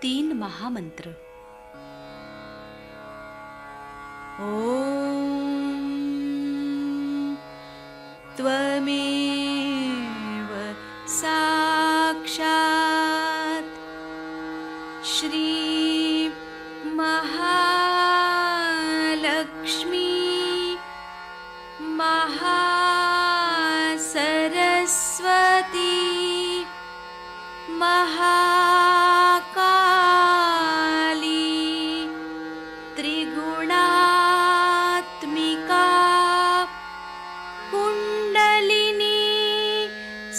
3 महामंत्र। ओम त्वमेव साक्षात् श्री महालक्ष्मी महासरस्वती महाकाली त्रिगुणात्मिका कुंडलिनी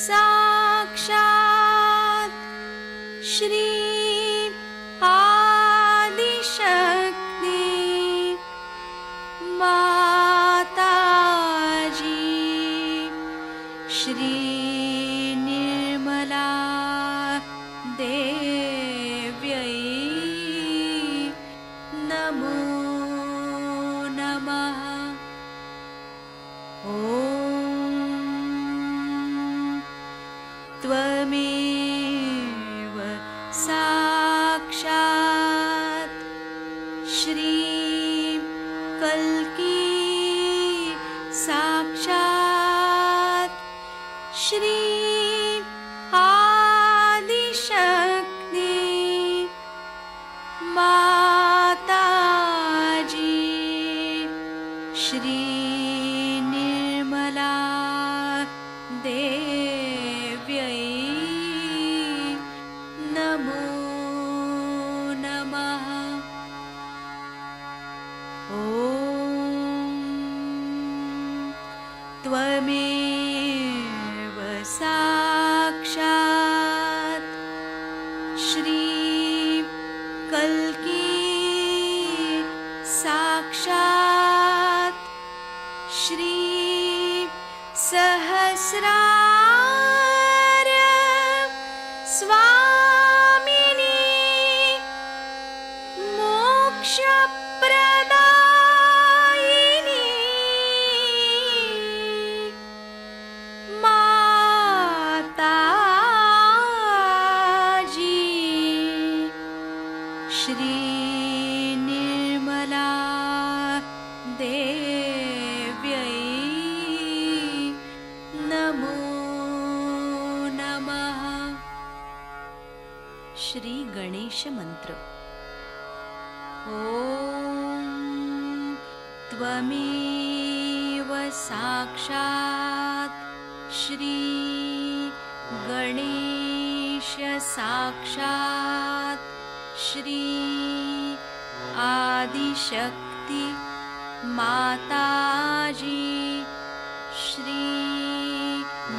साक्षात् श्री आदिशक्ति माताजी श्री निर्मला देव्यै नमो नमः। ॐ त्वमेव साक्षात् श्री कल्की साक्षात् श्री आदिशक्ति माताजी श्री निर्मला देव्यै नमो नमः। ॐ त्वमेव साक्षात् श्री कल्की साक्षात् श्री सहस्रार स्वामिनी मोक्षप्रदायिनी माताजी श्री निर्मला देव्यै नमो नमः। श्री गणेश मंत्र। ओम त्वमेव साक्षात् श्री गणेश साक्षात् श्री आदिशक्ति माताजी श्री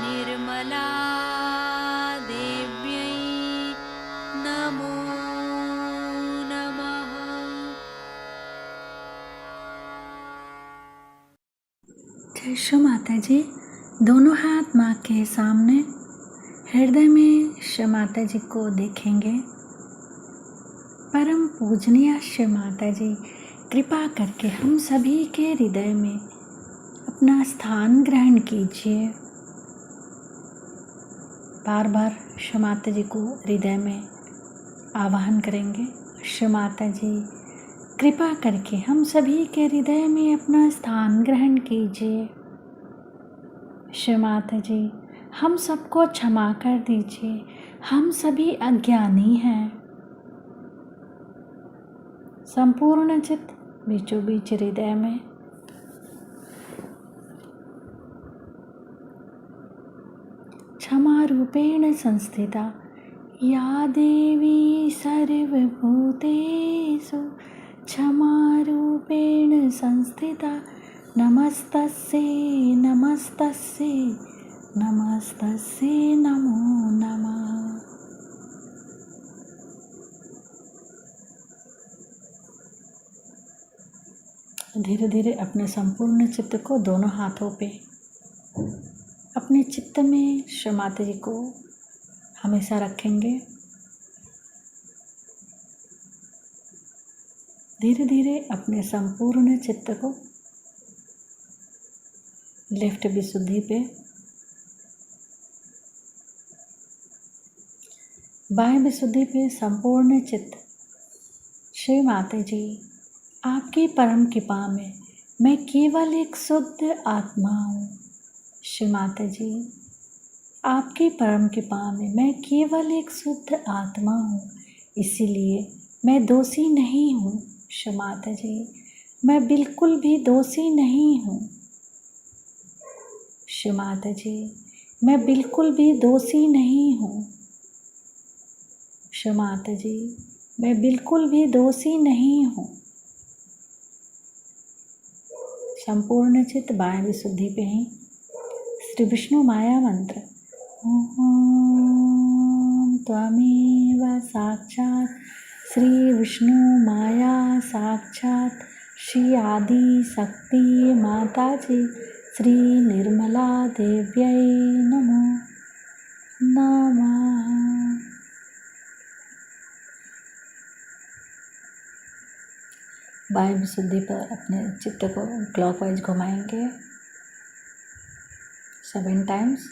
निर्मला देव्यै नमो नमः। जय श्री माता जी। दोनों हाथ माँ के सामने, हृदय में श्री माता जी को देखेंगे। परम पूजनीय श्री माता जी, कृपा करके हम सभी के हृदय में अपना स्थान ग्रहण कीजिए। बार बार श्री माता जी को हृदय में आवाहन करेंगे। श्री माता जी, कृपा करके हम सभी के हृदय में अपना स्थान ग्रहण कीजिए। श्री माता जी, हम सबको क्षमा कर दीजिए, हम सभी अज्ञानी हैं। संपूर्ण चित्त बीचों बीच हृदय में क्षमा रूपेण संस्थिता या देवी सर्वभूतेषु क्षमा रूपेण संस्थिता नमस्तस्यै नमस्तस्यै नमस्तस्यै नमो नमः। धीरे धीरे अपने संपूर्ण चित्त को दोनों हाथों पे अपने चित्त में श्री माता जी को हमेशा रखेंगे। धीरे धीरे अपने संपूर्ण चित्त को लेफ्ट विशुद्धि पे बाह्य विशुद्धि पे संपूर्ण चित्त। श्री माता जी, आपकी परम कृपा में मैं केवल एक शुद्ध आत्मा हूँ। श्री माता जी, आपकी परम कृपा में मैं केवल एक शुद्ध आत्मा हूँ, इसीलिए मैं दोषी नहीं हूँ। श्री माता जी, मैं बिल्कुल भी दोषी नहीं हूँ। श्री माता जी, मैं बिल्कुल भी दोषी नहीं हूँ। श्री माता जी, मैं बिल्कुल भी दोषी नहीं हूँ। संपूर्ण चित्त बाह्य विशुद्धि पे ही श्री विष्णु माया मंत्र ओम त्वमेव साक्षात् श्री विष्णु माया साक्षात् श्री आदि शक्ति माता जी श्री निर्मला देव्यै नमो नमः। बाह्य विशुद्धि पर अपने चित्त को क्लॉकवाइज घुमाएंगे 7 टाइम्स।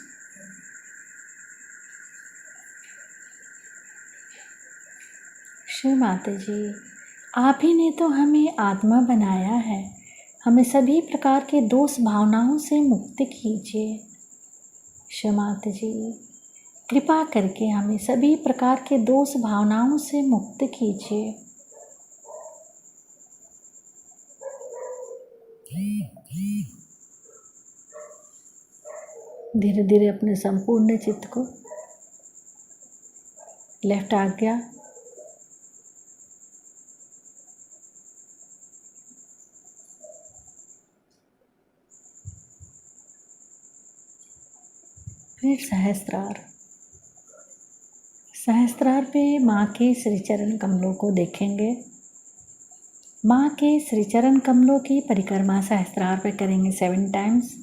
श्री माता जी, आप ही ने तो हमें आत्मा बनाया है, हमें सभी प्रकार के दोष भावनाओं से मुक्त कीजिए। श्री माता जी, कृपा करके हमें सभी प्रकार के दोष भावनाओं से मुक्त कीजिए। धीरे धीरे अपने संपूर्ण चित्त को लेफ्ट आज्ञा फिर सहस्त्रार। सहस्त्रार पे माँ के श्रीचरण कमलों को देखेंगे। माँ के श्रीचरण कमलों की परिक्रमा सहस्त्रार पे करेंगे 7 टाइम्स।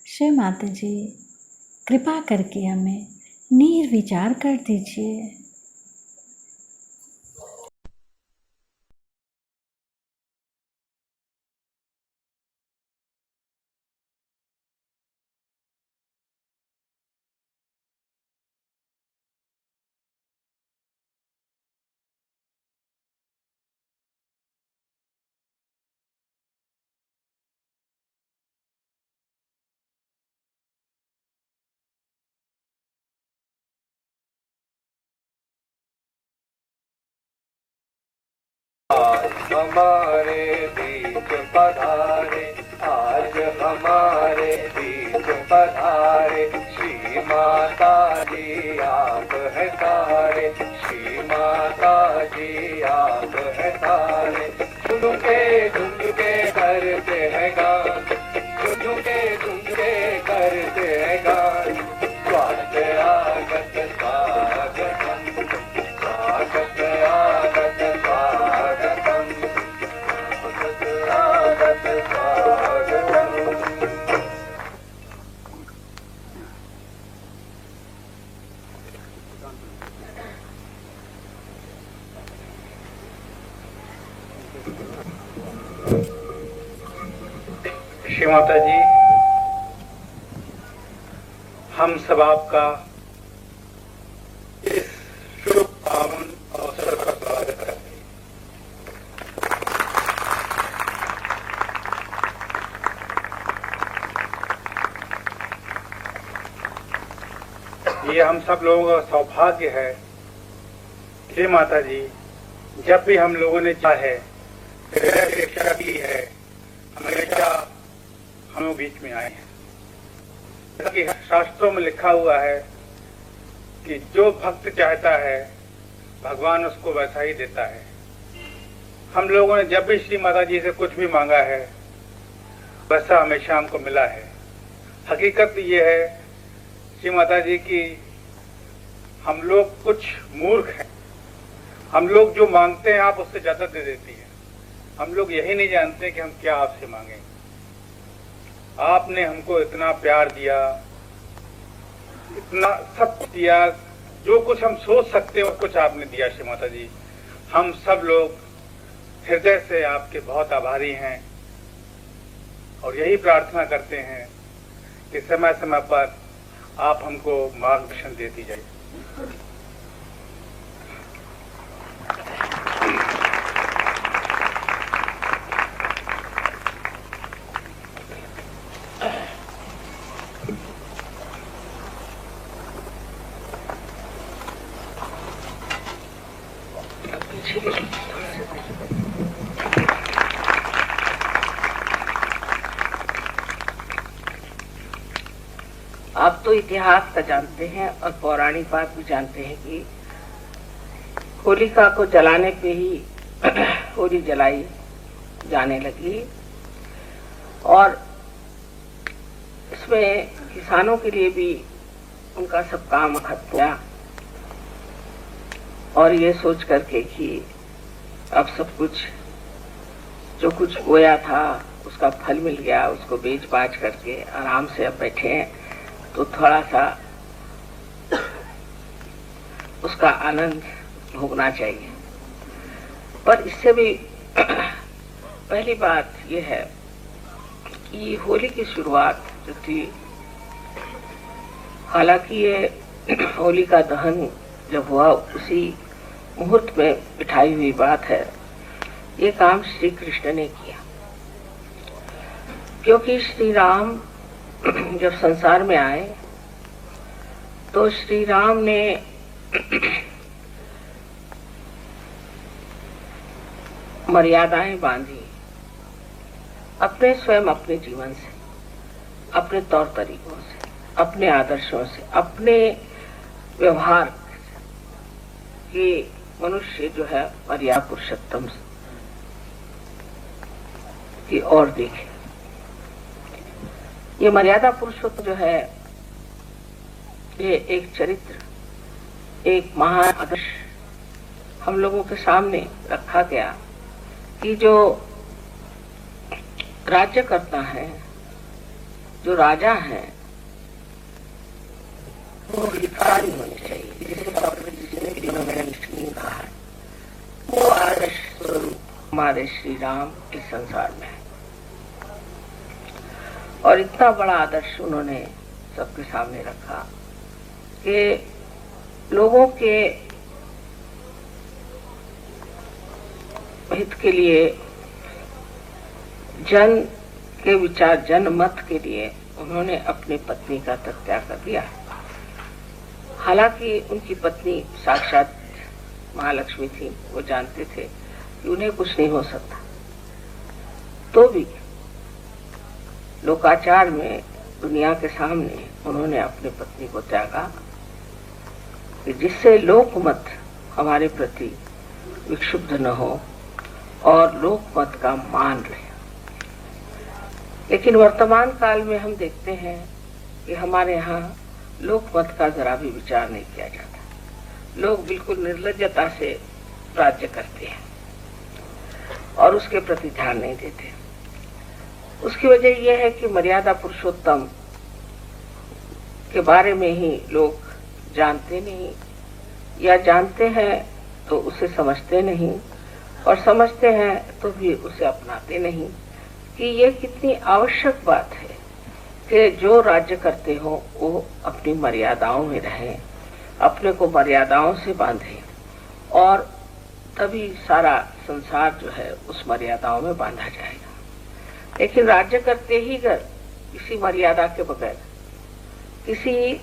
श्री माता जी, कृपा करके हमें निर्विचार कर दीजिए। हमारे बीच पधारे, आज हमारे बीच पधारे, श्री माता जी आप है तारे, श्री माता जी आप है तारे। झुमके करते हैं गान, झुमके करते हैं गान। स्वागत आगत स्वागतम, स्वागत आगत स्वागतम, स्वागत आगत स्वागतम। श्री माता जी, हम सब आपका इस शुभ पावन अवसर पर स्वागत करते हैं। ये हम सब लोगों का सौभाग्य है। श्री माता जी, जब भी हम लोगों ने चाहे शिक्षा की है, हमेशा हम लोग बीच में आए हैं। कि शास्त्रों में लिखा हुआ है कि जो भक्त चाहता है भगवान उसको वैसा ही देता है। हम लोगों ने जब भी श्री माता जी से कुछ भी मांगा है वैसा हमेशा हमको मिला है। हकीकत ये है श्री माता जी की, हम लोग कुछ मूर्ख हैं। हम लोग जो मांगते हैं आप उससे ज्यादा दे देती है। हम लोग यही नहीं जानते कि हम क्या आपसे मांगे। आपने हमको इतना प्यार दिया, इतना सब दिया, जो कुछ हम सोच सकते हैं वो कुछ आपने दिया। श्री माता जी, हम सब लोग हृदय से आपके बहुत आभारी हैं। और यही प्रार्थना करते हैं कि समय समय पर आप हमको मार्गदर्शन देती जाइए। आप तो इतिहास का जानते हैं और पौराणिक बात भी जानते हैं कि होलिका को जलाने पे ही होली जलाई जाने लगी और इसमें किसानों के लिए भी उनका सब काम खत्म हुआ और ये सोच करके कि अब सब कुछ जो कुछ बोया था उसका फल मिल गया, उसको बेच बाच करके आराम से अब बैठे हैं तो थोड़ा सा उसका आनंद भोगना चाहिए। पर इससे भी पहली बात यह है कि होली की शुरुआत जो थी, हालांकि ये होली का दहन जब हुआ उसी मुहूर्त में बिठाई हुई बात है, ये काम श्री कृष्ण ने किया क्योंकि श्री राम जब संसार में आए तो श्री राम ने मर्यादाएं बांधी अपने स्वयं अपने जीवन से, अपने तौर तरीकों से, अपने आदर्शों से, अपने व्यवहार कि मनुष्य जो है मर्यादा पुरुषोत्तम की ओर देखे। ये मर्यादा पुरुषोत्तम जो है ये एक चरित्र, एक महान आदर्श हम लोगों के सामने रखा गया कि जो राज्य करता है, जो राजा है, वो अधिकारी होने चाहिए, जिसे कहा है वो आदर्श स्वरूप हमारे श्री राम इस संसार में है और इतना बड़ा आदर्श उन्होंने सबके सामने रखा कि लोगों के हित के लिए, जन के विचार, जनमत के लिए उन्होंने अपनी पत्नी का त्याग कर दिया। हालांकि उनकी पत्नी साक्षात महालक्ष्मी थी, वो जानते थे कि उन्हें कुछ नहीं हो सकता, तो भी लोकाचार में दुनिया के सामने उन्होंने अपनी पत्नी को त्यागा कि जिससे लोकमत हमारे प्रति विक्षुब्ध न हो और लोकमत का मान रहे। लेकिन वर्तमान काल में हम देखते हैं कि हमारे यहाँ लोकमत का जरा भी विचार नहीं किया जाता। लोग बिल्कुल निर्लज्जता से राज्य करते हैं और उसके प्रति ध्यान नहीं देते। उसकी वजह यह है कि मर्यादा पुरुषोत्तम के बारे में ही लोग जानते नहीं, या जानते हैं तो उसे समझते नहीं, और समझते हैं तो भी उसे अपनाते नहीं कि ये कितनी आवश्यक बात है कि जो राज्य करते हो वो अपनी मर्यादाओं में रहें, अपने को मर्यादाओं से बांधें और तभी सारा संसार जो है उस मर्यादाओं में बांधा जाएगा। लेकिन राज्य करते ही अगर किसी मर्यादा के बगैर, किसी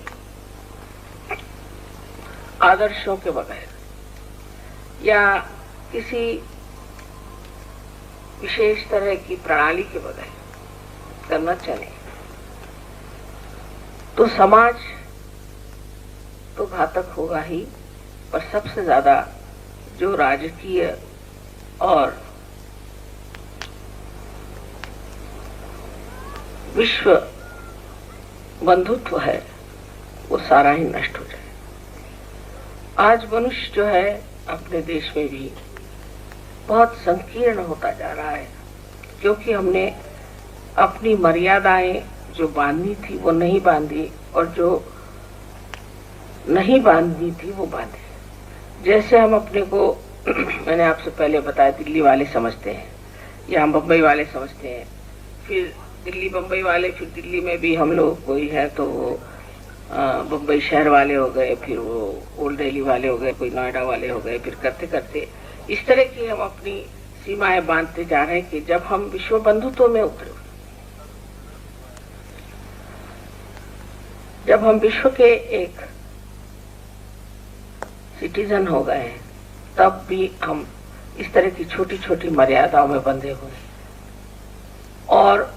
आदर्शों के बगैर या किसी विशेष तरह की प्रणाली के बगैर करना चले तो समाज तो घातक होगा ही, पर सबसे ज्यादा जो राजकीय और विश्व बंधुत्व है वो सारा ही नष्ट हो जाए। आज मनुष्य जो है अपने देश में भी बहुत संकीर्ण होता जा रहा है क्योंकि हमने अपनी मर्यादाएं जो बांधनी थी वो नहीं बांधी और जो नहीं बांधनी थी वो बांधी। जैसे हम अपने को मैंने आपसे पहले बताया दिल्ली वाले समझते हैं या हम बम्बई वाले समझते हैं, फिर दिल्ली बम्बई वाले, फिर दिल्ली में भी हम लोग कोई है तो वो बम्बई शहर वाले हो गए, फिर वो ओल्ड दिल्ली वाले हो गए, कोई नोएडा वाले हो गए, फिर करते करते इस तरह की हम अपनी सीमाएं बांधते जा रहे हैं कि जब हम विश्व बंधुत्व में उतरे, जब हम विश्व के एक सिटीजन हो गए हैं, तब भी हम इस तरह की छोटी छोटी मर्यादाओं में बंधे हुए हैं। और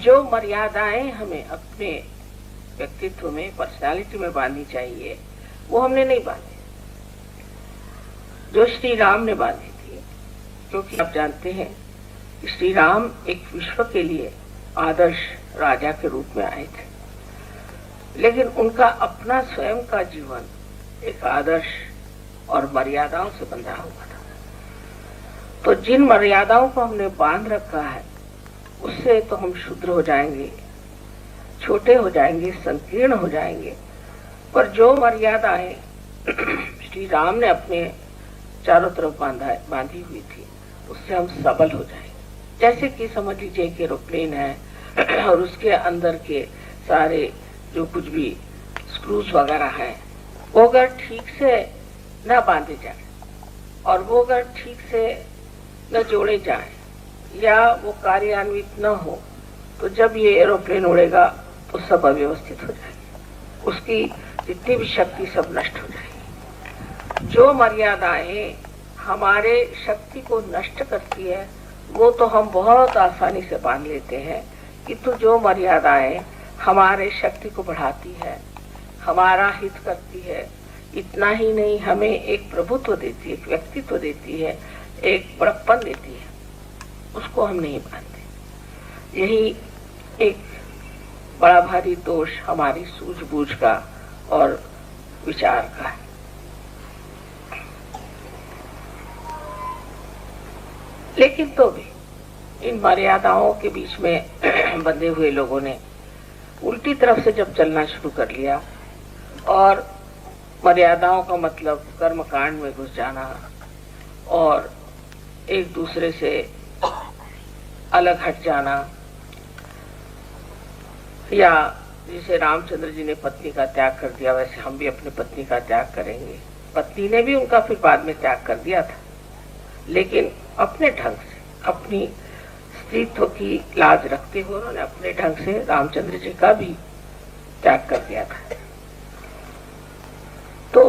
जो मर्यादाएं हमें अपने व्यक्तित्व में, पर्सनालिटी में बांधनी चाहिए, वो हमने नहीं बांधी, जो श्री राम ने बांधी थी। क्योंकि आप जानते हैं श्री राम एक विश्व के लिए आदर्श राजा के रूप में आए थे, लेकिन उनका अपना स्वयं का जीवन एक आदर्श और मर्यादाओं से बंधा हुआ था। तो जिन मर्यादाओं को हमने बांध रखा है, उससे तो हम शुद्र हो जाएंगे, छोटे हो जाएंगे, संकीर्ण हो जाएंगे। पर जो मर्यादाएं श्री राम ने अपने चारों तरफ बांधी हुई थी, उससे हम सबल हो जाएंगे। जैसे कि समझ लीजिए कि एरोप्लेन है और उसके अंदर के सारे जो कुछ भी स्क्रूज वगैरह हैं, वो अगर ठीक से न बांधे जाए और वो अगर ठीक से न जोड़े जाए या वो कार्यान्वित न हो, तो जब ये एरोप्लेन उड़ेगा तो सब अव्यवस्थित हो जाएगी, उसकी जितनी भी शक्ति सब नष्ट हो जाएगी। जो मर्यादाएं हमारे शक्ति को नष्ट करती है, वो तो हम बहुत आसानी से बांध लेते हैं, किंतु जो मर्यादाएं हमारे शक्ति को बढ़ाती है, हमारा हित करती है, इतना ही नहीं हमें एक प्रभुत्व देती है, एक व्यक्तित्व देती है, एक बड़प्पन देती है, उसको हम नहीं मानते। यही एक बड़ा भारी दोष हमारी सूझबूझ का और विचार का है। लेकिन तो भी इन मर्यादाओं के बीच में बंधे हुए लोगों ने उल्टी तरफ से जब चलना शुरू कर लिया और मर्यादाओं का मतलब कर्मकांड में घुस जाना और एक दूसरे से अलग हट जाना, या जैसे रामचंद्र जी ने पत्नी का त्याग कर दिया, वैसे हम भी अपनी पत्नी का त्याग करेंगे। पत्नी ने भी उनका फिर बाद में त्याग कर दिया था, लेकिन अपने ढंग से, अपनी स्त्रीत्व की लाज रखते हुए उन्होंने अपने ढंग से रामचंद्र जी का भी त्याग कर दिया था। तो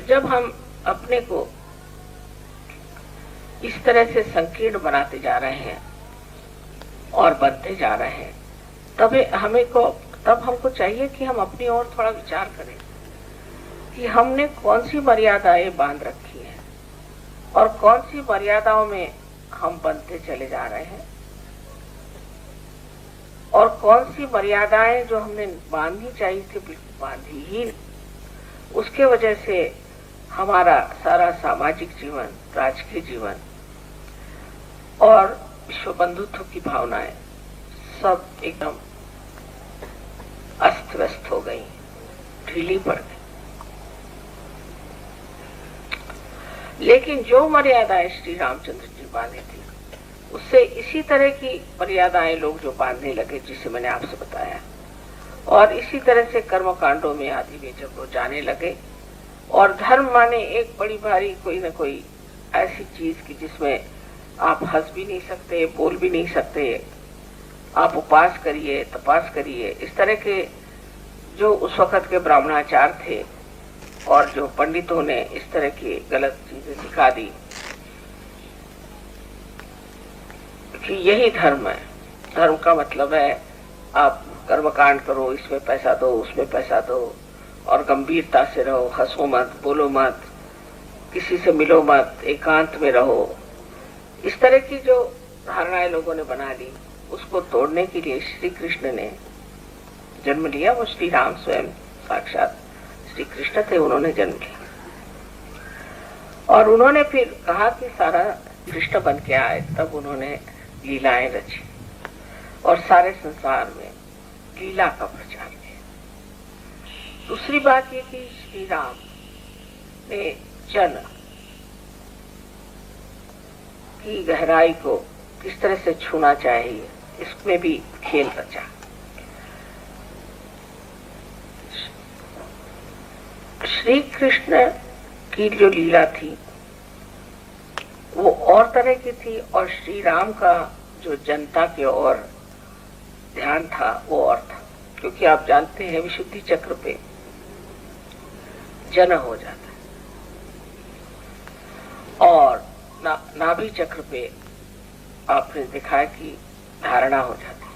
जब हम अपने को इस तरह से संकीर्ण बनाते जा रहे हैं और बनते जा रहे हैं, तब हमको चाहिए कि हम अपनी ओर थोड़ा विचार करें कि हमने कौन सी मर्यादाएं बांध रखी हैं और कौन सी मर्यादाओं में हम बनते चले जा रहे हैं, और कौन सी मर्यादाएं जो हमने बांधनी चाहिए थी बिल्कुल बांधी ही नहीं। उसके वजह से हमारा सारा सामाजिक जीवन, राजकीय जीवन और विश्व बंधुत्व की भावनाएं सब एकदम अस्त व्यस्त हो गई, ढीली पड़ गई। लेकिन जो मर्यादाएं श्री रामचंद्र जी बांधे थी, उससे इसी तरह की मर्यादाएं लोग जो बांधने लगे, जिसे मैंने आपसे बताया, और इसी तरह से कर्म कांडों में आदि में जब वो जाने लगे, और धर्म माने एक बड़ी भारी कोई न कोई ऐसी चीज की जिसमें आप हंस भी नहीं सकते, बोल भी नहीं सकते, आप उपास करिए, तपास करिए, इस तरह के जो उस वक्त के ब्राह्मणाचार थे और जो पंडितों ने इस तरह की गलत चीजें सिखा दी कि यही धर्म है। धर्म का मतलब है आप कर्मकांड करो, इसमें पैसा दो, उसमें पैसा दो, और गंभीरता से रहो, हंसो मत, बोलो मत, किसी से मिलो मत, एकांत में रहो। इस तरह की जो धारणाएं लोगों ने बना ली, उसको तोड़ने के लिए श्री कृष्ण ने जन्म लिया। वो श्री राम स्वयं साक्षात श्री कृष्ण थे, उन्होंने जन्म लिया और उन्होंने फिर कहा कि सारा कृष्ण बन के आए, तब उन्होंने लीलाएं रची और सारे संसार में लीला का प्रचार किया। दूसरी बात ये कि श्री राम ने जन की गहराई को किस तरह से छूना चाहिए, इसमें भी खेल रचा। श्री कृष्ण की जो लीला थी वो और तरह की थी, और श्री राम का जो जनता के और ध्यान था वो और था। क्योंकि आप जानते हैं विशुद्धि चक्र पे जन्म हो जाता है और नाभि चक्र पे आपने देखा है कि धारणा हो जाती है।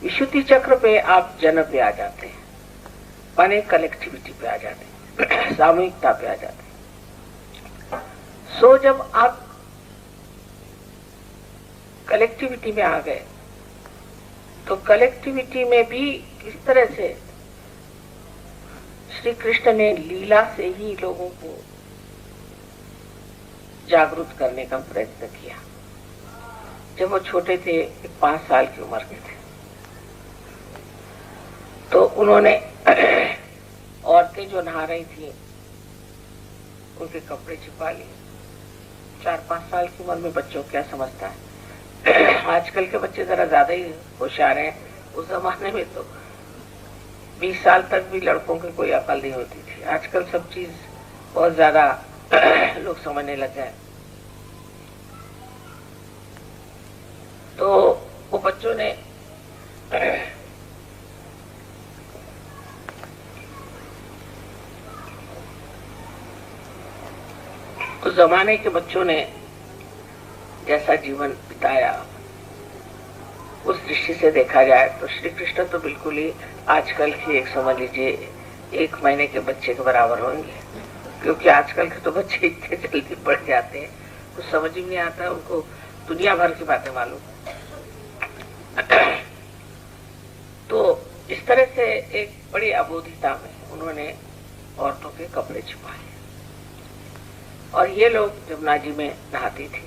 विशुद्धि चक्र पे आप जन्म पे आ जाते हैं, माने कलेक्टिविटी पे आ जाते हैं, सामूहिकता पे आ जाते हैं। सो जब आप कलेक्टिविटी में आ गए तो कलेक्टिविटी में भी किस तरह से श्री कृष्ण ने लीला से ही लोगों को जागरूक करने का प्रयत्न किया। जब वो छोटे थे, 5 साल की उम्र के थे, तो उन्होंने औरतें जो नहा रही थी उनके कपड़े छिपा लिए। 4-5 साल की उम्र में बच्चों क्या समझता है। आजकल के बच्चे जरा ज्यादा ही होशियार हैं। उस जमाने में तो 20 साल तक भी लड़कों की कोई अकल नहीं होती थी। आजकल सब चीज बहुत ज्यादा लोग समझने लग गए। तो वो बच्चों ने उस जमाने के बच्चों ने जैसा जीवन बिताया, उस दृष्टि से देखा जाए तो श्री कृष्ण तो बिल्कुल ही आजकल की एक समझ लीजिए 1 महीने के बच्चे के बराबर होंगे। क्योंकि आजकल के तो बच्चे इतने जल्दी बढ़ जाते हैं, कुछ समझ ही नहीं आता, उनको दुनिया भर की बातें मालूम। तो इस तरह से एक बड़ी अबोधिता में उन्होंने औरतों के कपड़े छिपाए और ये लोग जमुना जी में नहाती थी।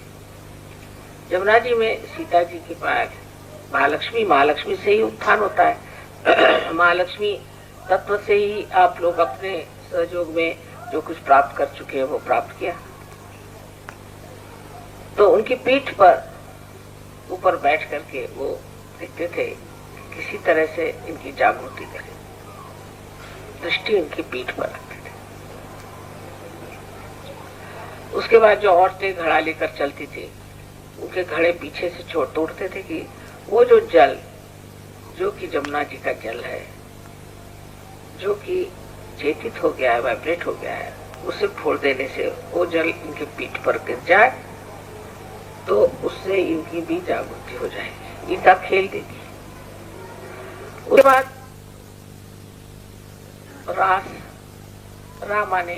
जमुना जी में सीता जी के पास महालक्ष्मी से ही उत्थान होता है। महालक्ष्मी तत्व से ही आप लोग अपने सहयोग में जो कुछ प्राप्त कर चुके हैं वो प्राप्त किया। तो उनकी पीठ पर ऊपर बैठ करके वो देखते थे किसी तरह से इनकी जागृति करें। दृष्टि इनकी पीठ पर रखते थे। उसके बाद जो औरतें घड़ा लेकर चलती थी उनके घड़े पीछे से तोड़ते थे कि वो जो जल जो कि जमुना जी का जल है, जो कि चेतित हो गया है, वाइब्रेट हो गया है, उसे फोड़ देने से वो जल इनके पीठ पर गिर जाए तो उससे इनकी भी जागृति हो जाएगी, इनका खेल देगी। उसके बाद रास, रा माने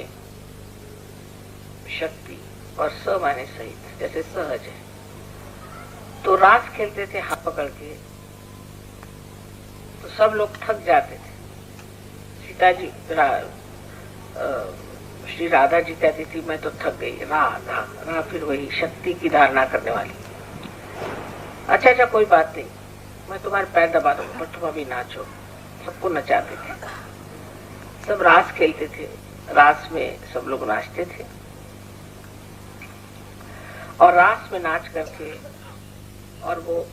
शक्ति और स माने सहित, जैसे सहज है। तो रास खेलते थे हाथ पकड़ के, तो सब लोग थक जाते थे। सीता जी श्री राधा जी कहती थी मैं तो थक गई। रा फिर वही शक्ति की धारणा करने वाली। अच्छा कोई बात नहीं, मैं तुम्हारे पैर दबा दूंगा पर तुम अभी नाचो। सबको नचाते थे, सब रास खेलते थे। रास में सब लोग नाचते थे और रास में नाच करके और वो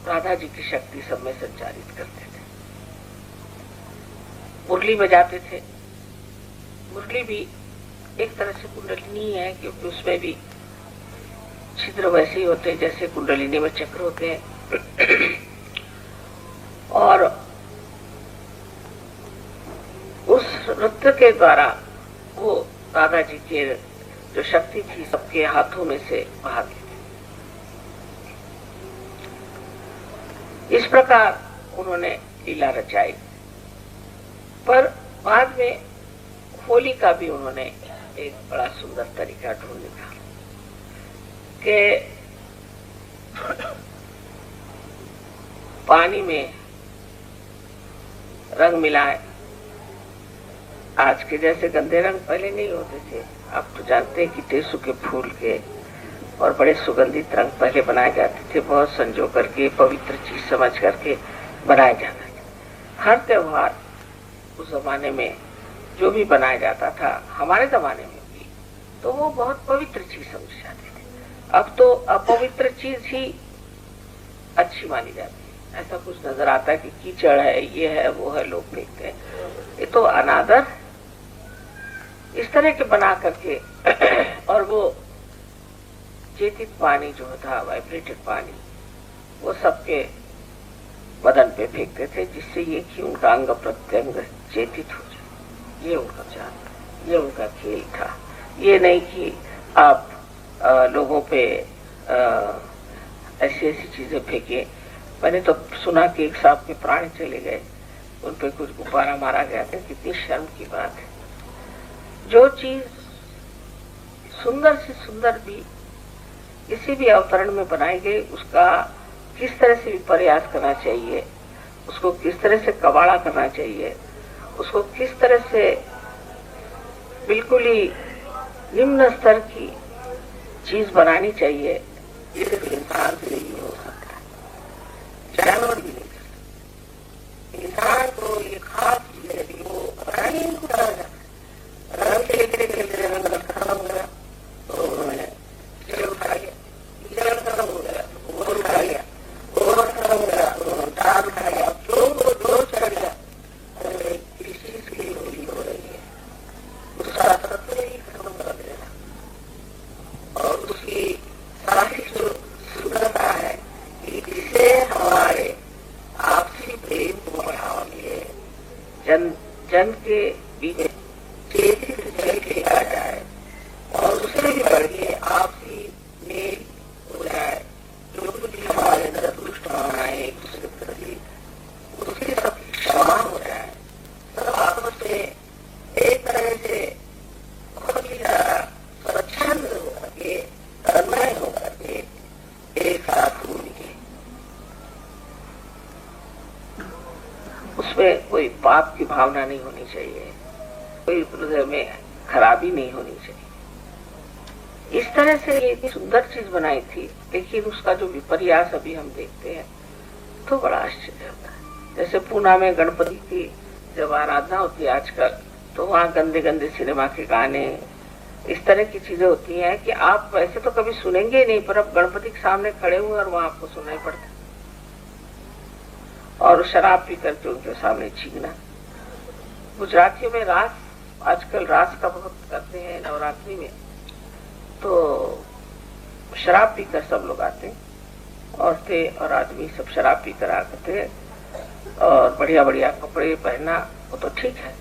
राधा जी की शक्ति सब में संचारित करते थे। मुरली बजाते थे। मुरली भी एक तरह से कुंडलिनी है, क्योंकि उसमें भी छिद्र वैसे ही होते हैं जैसे कुंडलिनी में चक्र होते हैं। और उस नृत्य के द्वारा वो राधा जी के जो शक्ति थी सबके हाथों में से बहाती थी। इस प्रकार उन्होंने लीला रचाई। पर बाद में होली का भी उन्होंने एक बड़ा सुंदर तरीका ढूंढ निकाला कि पानी में रंग मिलाए। आज के जैसे गंदे रंग पहले नहीं होते थे। आप तो जानते हैं कि टेसू के फूल के और बड़े सुगंधित रंग पहले बनाए जाते थे, बहुत संजो करके पवित्र चीज समझ करके बनाया जाता था। हर त्योहार उस जमाने में जो भी बनाया जाता था, हमारे जमाने में भी, तो वो बहुत पवित्र चीज समझी जाती थी। अब तो अपवित्र चीज ही अच्छी मानी जाती है। ऐसा कुछ नजर आता है कि कीचड़ है, ये है, वो है, लोग देखते हैं ये तो अनादर इस तरह के बना करके और वो चेतित पानी जो था, वाइब्रेटेड पानी, वो सबके बदन पे फेंकते थे, जिससे ये कि उनका अंग प्रत्यंग चेतित हो जाए। ये उनका चाल, ये उनका खेल था। ये नहीं कि आप लोगों पे ऐसी ऐसी चीजें फेंके। मैंने तो सुना कि एक साहब के प्राण चले गए, उन पे कुछ गुब्बारा मारा गया था। कितनी शर्म की बात है। जो चीज सुंदर से सुंदर भी किसी भी अवतरण में बनाई गई, उसका किस तरह से भी प्रयास करना चाहिए, उसको किस तरह से कबाड़ा करना चाहिए, उसको किस तरह से बिल्कुल ही निम्न स्तर की चीज बनानी चाहिए, ये सिर्फ इंसान से ही हो सकता है, जानवर भी नहीं कर सकते। इंसान को ये खास चीज है कि वो पता नहीं इनको कहा जाता है। रंग खेलते खेलते रंग खत्म हो गया तो उन्होंने कीचड़ उठा लिया, कीचड़ खत्म हो गया तो गोबर उठा लिया, गोबर खत्म हो गया तो उन्होंने तार उठा लिया, जो चढ़ गया। अरे किस चीज की होली हो रही है, उसका तत्व ही खत्म कर देना। और उसकी सारी जो सुंदरता है कि जिससे हमारे आपसी प्रेम को बढ़ावा मिले, जन जन के बीच चेतित जल फेंका जाए और उससे भी बढ़ के आपसी मेल हो जाए। जो कुछ भी हमारे अंदर दुष्ट भावनाएं एक दूसरे के प्रति, उसकी सब क्षमा हो जाए, सब आपस में एक तरह से बहुत ही ज्यादा स्वच्छंद होकर के, तन्मय होकर के एक साथ होने के, उसमें कोई पाप की भावना नहीं होनी चाहिए, कोई हृदय में खराबी नहीं होनी चाहिए। इस तरह से ये इतनी सुंदर चीज बनाई थी, लेकिन उसका जो विपर्यास अभी हम देखते हैं तो बड़ा आश्चर्य होता है। जैसे पूना में गणपति की जब आराधना होती है आजकल, तो वहाँ गंदे गंदे सिनेमा के गाने, इस तरह की चीजें होती हैं कि आप वैसे तो कभी सुनेंगे ही नहीं, पर अब गणपति के सामने खड़े हुए और वहाँ आपको सुनाई पड़ता है। और शराब पी करके उनके सामने छींकना। गुजरातियों में रास, आजकल रास का बहुत करते हैं नवरात्रि में, तो शराब पीकर सब लोग आते हैं, औरतें और आदमी सब शराब पीकर आते हैं और बढ़िया बढ़िया कपड़े पहनना, वो तो ठीक है,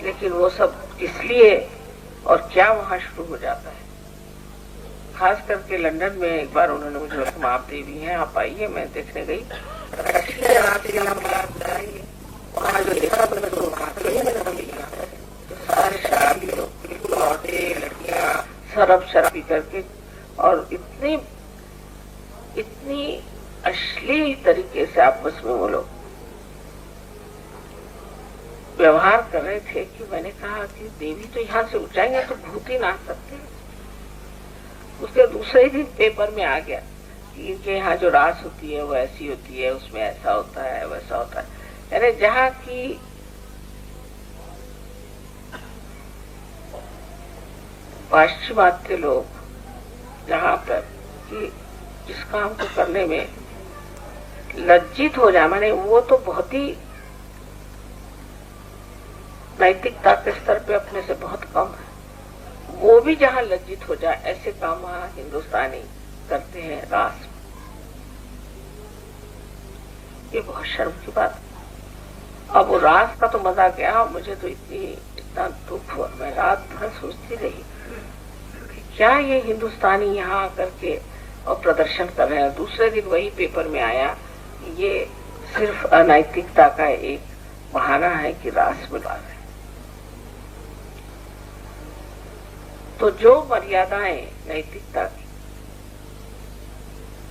लेकिन वो सब इसलिए और क्या वहाँ शुरू हो जाता है। खास करके लंदन में एक बार उन्होंने मुझे कहा आप देवी हैं, आप आइए, मैं देखने गई, वहाँ जो देखा सारे शराबी लोग, बिल्कुल औरतें, लड़कियां, सरब शराबी करके, और इतनी इतनी अश्लील तरीके से आपस में वो लोग व्यवहार कर रहे थे कि मैंने कहा कि देवी तो यहाँ से उठाएंगे तो भूत ही नाच सकते हैं। उसके दूसरे दिन पेपर में आ गया कि इनके यहाँ जो रास होती है वो ऐसी होती है, उसमें ऐसा होता है, वैसा होता है। यानी जहाँ की पाश्चिमात्य लोग जहाँ पर कि इस काम को करने में लज्जित हो जाए, माने वो तो बहुत ही नैतिकता के स्तर पे अपने से बहुत कम है, वो भी जहाँ लज्जित हो जाए, ऐसे काम वहाँ हिंदुस्तानी करते हैं रास। ये बहुत शर्म की बात। अब वो रास का तो मजा गया, मुझे तो इतना दुख हुआ, मैं रात भर सोचती रही कि क्या ये हिंदुस्तानी यहाँ आकर के और प्रदर्शन कर रहे हैं। दूसरे दिन वही पेपर में आया, ये सिर्फ अनैतिकता का एक बहाना है कि रास बुला रहे। तो जो मर्यादाएं नैतिकता की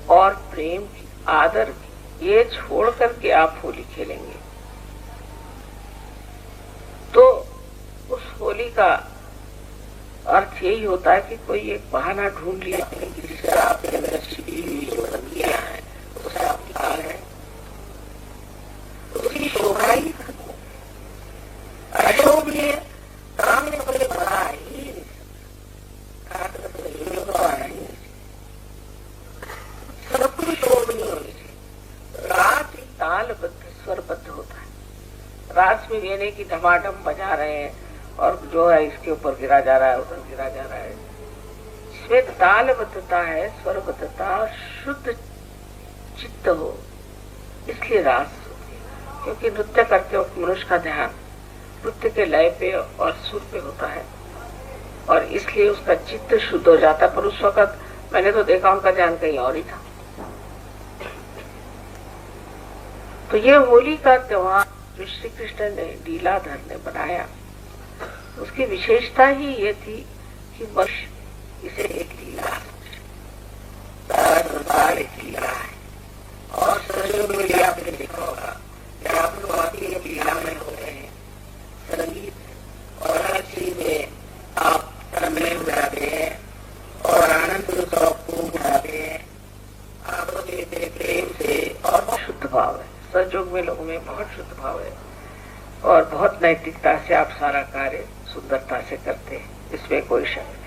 और प्रेम की, आदर की, ये छोड़ करके आप होली खेलेंगे तो उस होली का अर्थ यही होता है कि कोई एक बहाना ढूंढ लिया जिससे आपके अंदर छिपी हुई जो बंदियां हैं उसे आप निकाल रहे, उसकी शोभा ही अशोभनीय सामने कोई बड़ा ही सब कुछ शोभनीय होनी चाहिए। ये नहीं कि धमाधम बजा रहे हैं और जो है इसके ऊपर गिरा जा रहा है, उधर गिरा जा रहा है। इसमें तालबद्धता है, स्वरबद्धता, शुद्ध चित्त हो, इसलिए रास। क्योंकि नृत्य करते वक्त मनुष्य का ध्यान नृत्य के लय पे और सुर पे होता है और इसलिए उसका चित्त शुद्ध हो जाता है। पर उस वक्त मैंने तो देखा उनका ध्यान कहीं और ही था। तो ये होली का त्योहार जो श्री कृष्ण ने लीलाधर ने बनाया, उसकी विशेषता ही ये थी कि वर्ष इसे एक लीला एक लीला है। और संयोग में भी आपने देखा होगा कि आप लोग आती है लीला में होते हैं, संगीत और हर चीज में आप तन्मय हो जाते हैं और आनंद उत्सव को उठाते हैं। आप लोग प्रेम से और बहुत शुद्ध भाव है, संयोग में लोगों में बहुत शुद्ध भाव है और बहुत नैतिकता से आप सारा कार्य सुंदरता से करते हैं, इसमें कोई शक नहीं।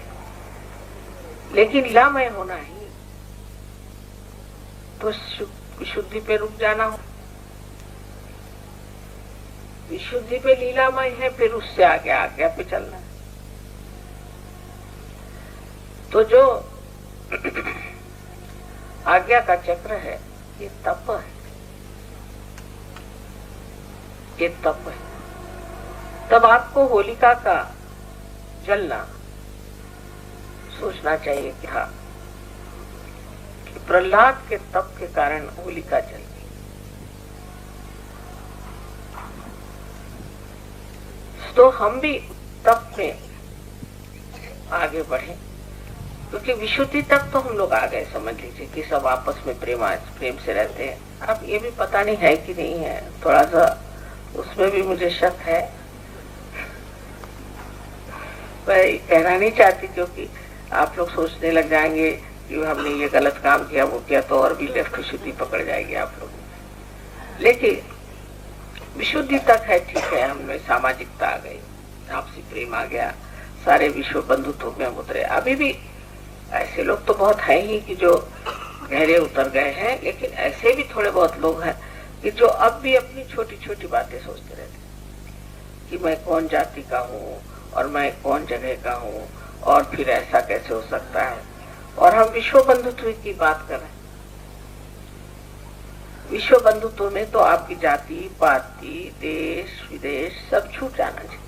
लेकिन लीलामय होना ही तो विशुद्धि पे रुक जाना हो। विशुद्धि पे लीलामय है, फिर उससे आगे आज्ञा पे चलना है। तो जो आज्ञा का चक्र है ये तप है, ये तप है। तब आपको होलिका का जलना सोचना चाहिए कि हाँ, कि प्रहलाद के तप के कारण होलिका जल गई। तो हम भी तप में आगे बढ़े, क्योंकि विशुद्धि तक तो हम लोग आ गए, समझ लीजिए कि सब आपस में प्रेम से रहते हैं। अब ये भी पता नहीं है कि नहीं है, थोड़ा सा उसमें भी मुझे शक है। मैं कहना नहीं चाहती क्योंकि आप लोग सोचने लग जाएंगे कि हमने ये गलत काम किया, वो किया, तो और भी लेफ्ट शुद्धि पकड़ जाएगी आप लोग। लेकिन विशुद्धि तक है, ठीक है, हमने सामाजिकता आ गई, आपसी प्रेम आ गया, सारे विश्व बंधुत्व में हम उतरे। अभी भी ऐसे लोग तो बहुत हैं ही कि जो गहरे उतर गए हैं, लेकिन ऐसे भी थोड़े बहुत लोग हैं कि जो अब भी अपनी छोटी छोटी बातें सोचते रहते हैं कि मैं कौन जाति का हूँ और मैं कौन जगह का हूँ और फिर ऐसा कैसे हो सकता है। और हम विश्व बंधुत्व की बात कर रहे हैं। विश्व बंधुत्व में तो आपकी जाति पाति देश विदेश सब छूट जाना चाहिए।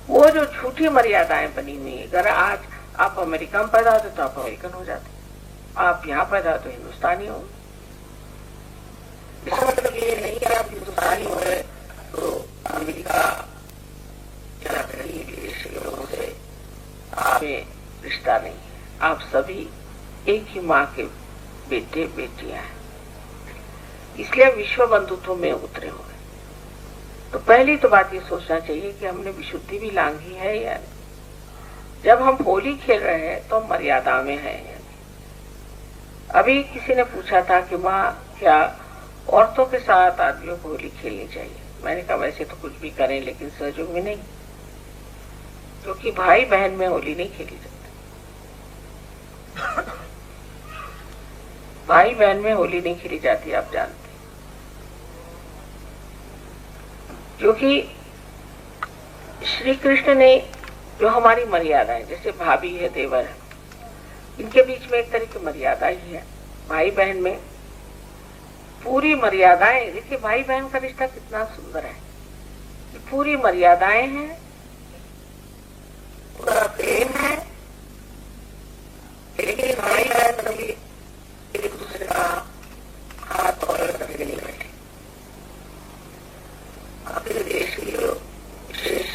वो जो झूठी मर्यादाएं बनी हुई है, अगर आज आप अमेरिका में पैदा होते तो आप अमेरिकन हो जाते, आप यहाँ पैदा तो हिंदुस्तानी हो। इसका मतलब ये नहीं कि आप हिंदुस्तानी हो गए तो अमेरिका या कहीं विदेशी लोगों से आप में रिश्ता नहीं है। आप सभी एक ही माँ के बेटे बेटियां हैं, इसलिए विश्व बंधुत्व में उतरे हुए। तो पहली तो बात ये सोचना चाहिए कि हमने विशुद्धि भी लांघी है या नहीं। जब हम होली खेल रहे हैं तो मर्यादा में है। अभी किसी ने पूछा था कि माँ क्या औरतों के साथ आदमियों को होली खेलनी चाहिए। मैंने कहा वैसे तो कुछ भी करें, लेकिन सहयोग में नहीं, क्योंकि भाई बहन में होली नहीं खेली जाती। भाई बहन में होली नहीं खेली जाती, आप जानते, क्योंकि श्री कृष्ण ने जो हमारी मर्यादा है, जैसे भाभी है देवर है, इनके बीच में एक तरह की मर्यादा ही है। भाई बहन में पूरी मर्यादाएं, देखिए भाई बहन का रिश्ता कितना सुंदर है, पूरी मर्यादाएं हैं, पूरा प्रेम है, लेकिन भाई बहन कभी एक दूसरे का हाथ पकड़ करके नहीं बैठे। अपने देश की जो विशेष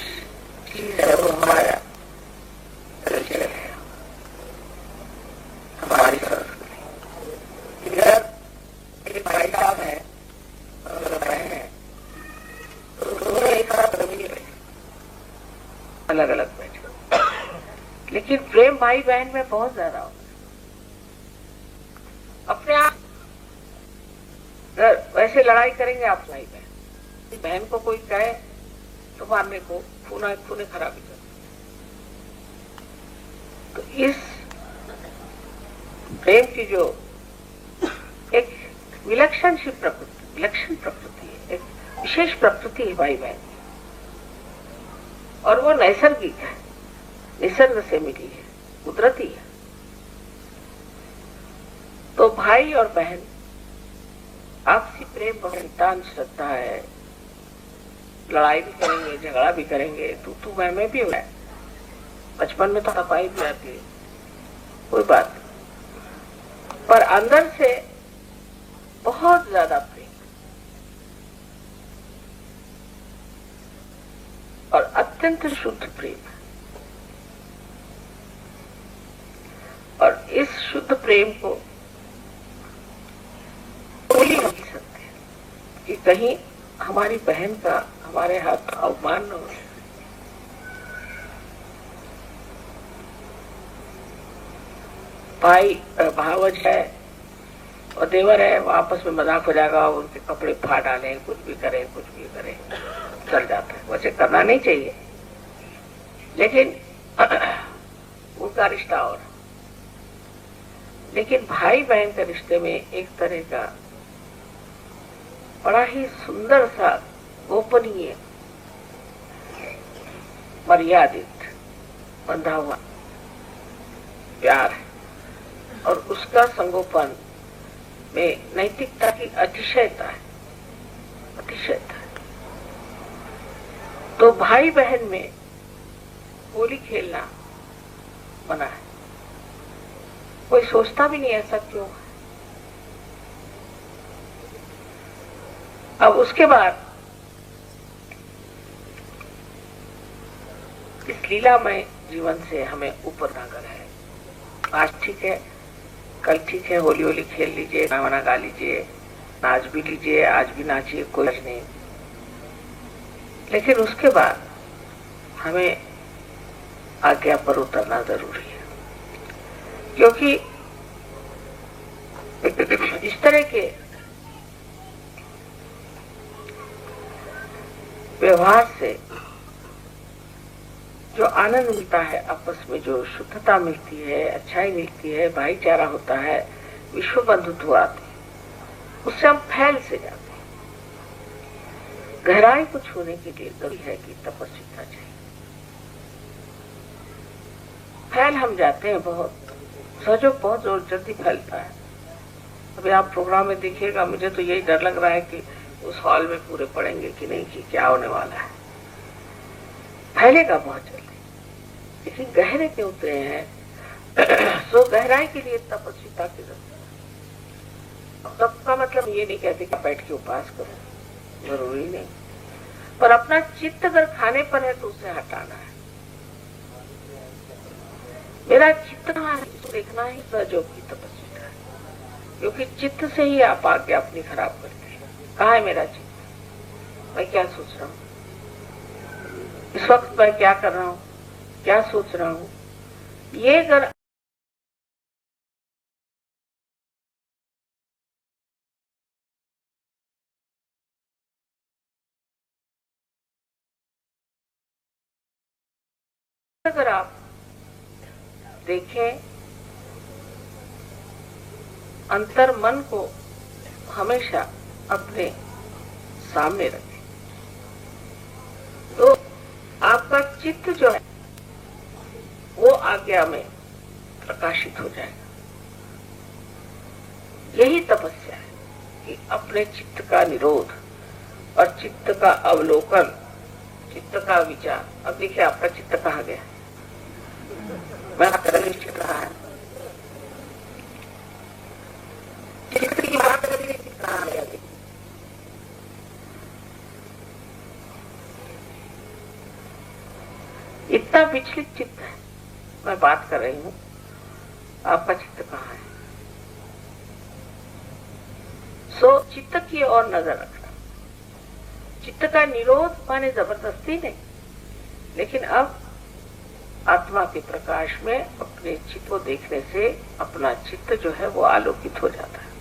चीज है वो हमारा कल्चर है, हमारी संस्कृति। इधर एक भाई साहब है और बहन है, तो दोनों एक साथ कभी नहीं बैठे, अलग अलग बैठे, लेकिन प्रेम भाई बहन में बहुत ज्यादा होता है। अपने आप वैसे लड़ाई करेंगे आप भाई बहन, बहन को कोई कहे तो मारने को खूने खराबी कर। तो इस प्रेम की जो एक विलक्षण प्रकृति है, एक विशेष प्रकृति है भाई बहन, और वो नैसर्गिक है, निसर्ग से मिली है, कुदरती है। तो भाई और बहन आपसी प्रेम बहुत नितांत श्रद्धा है। लड़ाई भी करेंगे, झगड़ा भी करेंगे, तू मैं भी हुआ है, बचपन में तो तपाई भी आती है, कोई बात नहीं, पर अंदर से बहुत ज्यादा प्रेम और अत्यंत शुद्ध प्रेम है। और इस शुद्ध प्रेम को कोई नहीं सकते कि कहीं हमारी बहन का हमारे हाथ अवमान न हो। भाई भावज है और देवर है, वो आपस में मजाक हो जाएगा, उनके कपड़े फाड़ डाले, कुछ भी करें चल जाता है। वैसे करना नहीं चाहिए, लेकिन उनका रिश्ता और, लेकिन भाई बहन के रिश्ते में एक तरह का बड़ा ही सुंदर सा गोपनीय मर्यादित बंधा हुआ प्यार है, और उसका संगोपन में नैतिकता की अतिशयता है। तो भाई बहन में होली खेलना मना है। कोई सोचता भी नहीं ऐसा क्यों है। अब उसके बाद इस लीलामय जीवन से हमें ऊपर जाकर है। आज ठीक है, कल ठीक है, होली खेल लीजिए, गाना गा लीजिए, नाच भी लीजिए, आज भी नाचिए, कोई नहीं, लेकिन उसके बाद हमें आज्ञा पर उतरना जरूरी है। क्योंकि इस तरह के व्यवहार से जो आनंद मिलता है, आपस में जो शुद्धता मिलती है, अच्छाई मिलती है, भाईचारा होता है, विश्व बंधुत्व आते हैं, उससे हम फैल से जाते हैं। गहराई को छूने के लिए जरूरी है कि तपस्या चाहिए। फैल हम जाते हैं बहुत, सहयोग बहुत जल्दी फैलता है। अभी आप प्रोग्राम में देखिएगा, मुझे तो यही डर लग रहा है कि उस हॉल में पूरे पड़ेंगे कि नहीं, कि क्या होने वाला है। फैलेगा बहुत जल्दी, लेकिन गहरे के उतरे हैं। सो गहराई के लिए तपस्या की जरूरत। तप का मतलब ये नहीं कहते कि बैठ के उपास करो, जरूरी नहीं, पर अपना चित्त अगर खाने पर है तो उसे हटाना है। मेरा चित्त कहाँ है, तो देखना ही सहयोग की तपस्या है। क्योंकि चित्त से ही आप आगे अपनी खराब करते हैं। कहाँ है मेरा चित्त, मैं क्या सोच रहा हूँ, इस वक्त मैं क्या कर रहा हूँ, क्या सोच रहा हूँ, ये अगर आप देखें, अंतर मन को हमेशा अपने सामने रखें, तो आपका चित्त जो है वो आज्ञा में प्रकाशित हो जाएगा। यही तपस्या है कि अपने चित्त का निरोध और चित्त का अवलोकन, चित्त का विचार। अब देखिए आपका चित्त कहाँ गया, मैं आपका निश्चित रहा है, चित्त की बात करिए, कहाँ गया। इतना विचलित चित्त है, मैं बात कर रही हूँ, आपका चित्त कहाँ है। सो चित्त की ओर नजर रखना। चित्त का निरोध माने जबरदस्ती नहीं, लेकिन अब आत्मा के प्रकाश में अपने चित्त को देखने से अपना चित्त जो है वो आलोकित हो जाता है।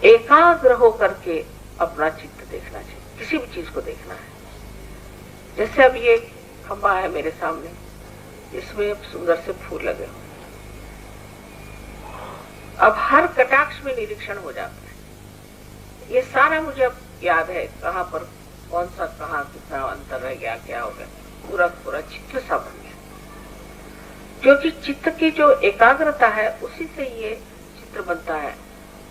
एकाग्र होकर के अपना चित्त देखना चाहिए, किसी भी चीज को देखना है। जैसे अब ये खंबा है मेरे सामने, इसमें सुंदर से फूल लगे हो, अब हर कटाक्ष में निरीक्षण हो जाता है। ये सारा मुझे अब याद है, कहाँ पर कौन सा कहाँ कितना अंतर रह गया, क्या हो गया, पूरा पूरा चित्र सा बन गया। क्योंकि चित्त की जो एकाग्रता है उसी से ये चित्र बनता है,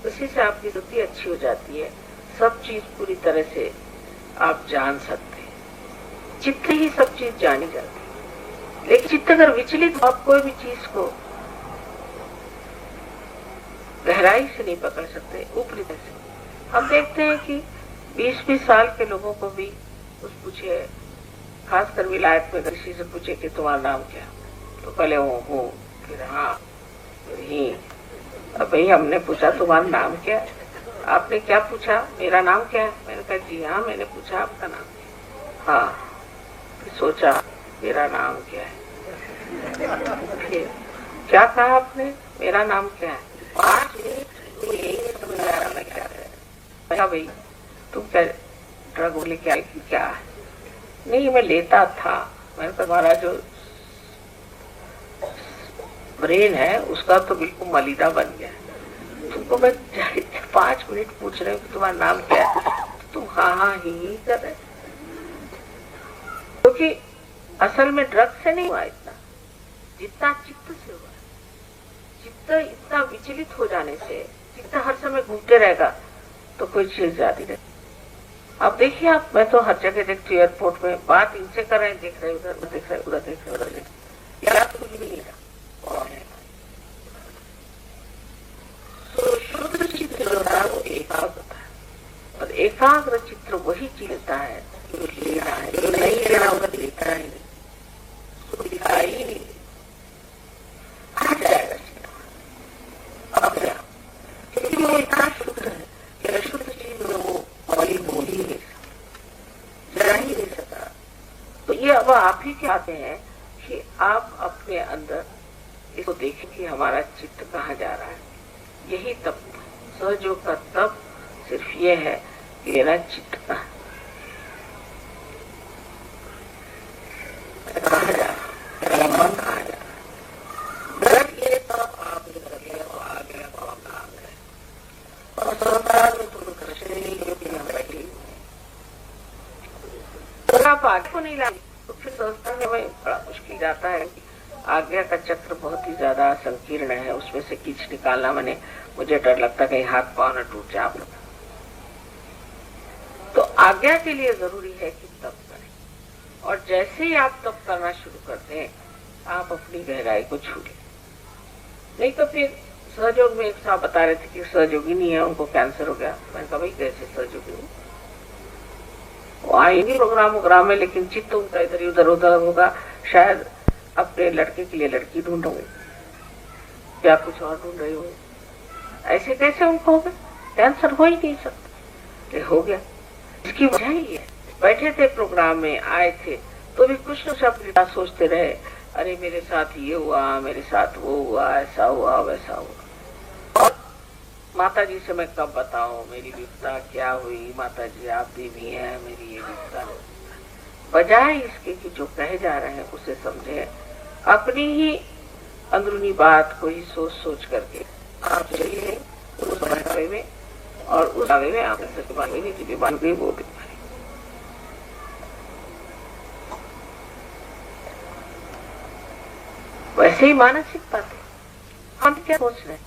उसी से आपकी बुद्धि अच्छी हो जाती है, सब चीज पूरी तरह से आप जान सकते हैं। चित्त ही सब चीज जानी जाती है। लेकिन चित्त अगर विचलित हो, आप कोई भी चीज को गहराई से नहीं पकड़ सकते, ऊपरी तरह से। हम देखते हैं कि 20-20 साल के लोगों को भी कुछ पूछे, खासकर विलायत में किसी से पूछे कि तुम्हारा नाम क्या, तो पहले वो हूँ, फिर हाँ, फिर ही। अब भाई हमने पूछा तुम्हारा नाम क्या है, आपने क्या पूछा, मेरा नाम क्या है, मैंने कहा जी हाँ मैंने पूछा आपका नाम क्या, हाँ, फिर सोचा मेरा नाम क्या है, फिर क्या कहा आपने, मेरा नाम क्या है, 5 मिनट तो यही नहीं समझ आ रहा मैं क्या कह रहा। भाई तुम क्या ड्रग लेके आई थी क्या, नहीं मैं लेता था, मैंने कहा तुम्हारा जो ब्रेन है उसका तो बिल्कुल मलिदा बन गया, तुमको मैं 5 मिनट पूछ रहे हूँ कि तुम्हारा नाम क्या है, तो तुम हाँ हाँ ही कर रहे। क्योंकि असल में ड्रग से नहीं हुआ इतना, जितना चित्त से हुआ। चित्त इतना विचलित हो जाने से, चित्त हर समय घूमते रहेगा तो कोई चीज जाती रहे। अब देखिए आप, मैं तो हर जगह देखती हूँ, एयरपोर्ट में बात इनसे कर रहे हैं, देख रहे उधर देख रहे उधर देख रहे उधर देख रहे, यार कुछ भी नहीं रहा। तो शुद्ध चित्र जो है वो एकाग्र होता है, और एकाग्र चित्र वही चीज होता है जो लेना है, जो नहीं लेना होगा देखना ही नहीं, उसको दिखाई ही नहीं, हट जाएगा चित्र। अब क्या, क्योंकि वो इतना शुद्ध है कि अशुद्ध चीज में वो मलिन हो ही नहीं सकता, जरा ही नहीं सकता। तो ये अब आप ही के आते हैं कि आप अपने अंदर इसको देखें कि हमारा चित्त कहाँ जा रहा है। यही तप, सहयोग का तप सिर्फ ये है कि मेरा चित्त कहाँ जा रहा है, मेरा मन कहाँ जा रहा है। ये तप आपने कर लिया तो आ गया तो आप आ गए, और संसार में तो कृष्ण नहीं, क्योंकि हम बैठे तो आप आगे को नहीं लाए, तो फिर संसार में बड़ा मुश्किल जाता है। आज्ञा का चक्र बहुत ही ज्यादा संकीर्ण है, उसमें से कीच निकालना मैंने, मुझे डर लगता कहीं हाथ पांव न टूट जाए आप लोग। तो आज्ञा के लिए जरूरी है कि तप करें, और जैसे ही आप तप करना शुरू करते हैं आप अपनी गहराई को छू लें। नहीं तो फिर सहयोग में एक साहब बता रहे थे कि सहयोगी नहीं है, उनको कैंसर हो गया। मैंने कहा भाई कैसे सहयोगी हो, वो आएंगे प्रोग्राम में, लेकिन चित्त उनका इधर उधर उधर होगा, शायद अपने लड़के के लिए लड़की ढूंढोगे या कुछ और ढूंढ रहे हो, ऐसे कैसे उनको हो गया, कैंसर हो ही नहीं सकता, हो गया। इसकी वजह ही है, बैठे थे प्रोग्राम में, आए थे तो भी कुछ न कुछ सोचते रहे, अरे मेरे साथ ये हुआ, मेरे साथ वो हुआ, ऐसा हुआ वैसा हुआ। और माता जी से मैं कब बताऊं मेरी विपदा क्या हुई, माता जी आप देवी हैं, मेरी ये विपदा। बजाय इसके कि जो कहे जा रहे हैं उसे समझे, अपनी ही अंदरूनी बात को ही सोच सोच करके आप चलिए उस बारे में, और उस बारे में आप बीमारी वो बीमारी। वैसे ही मानसिक बात है, हम क्या सोच रहे हैं,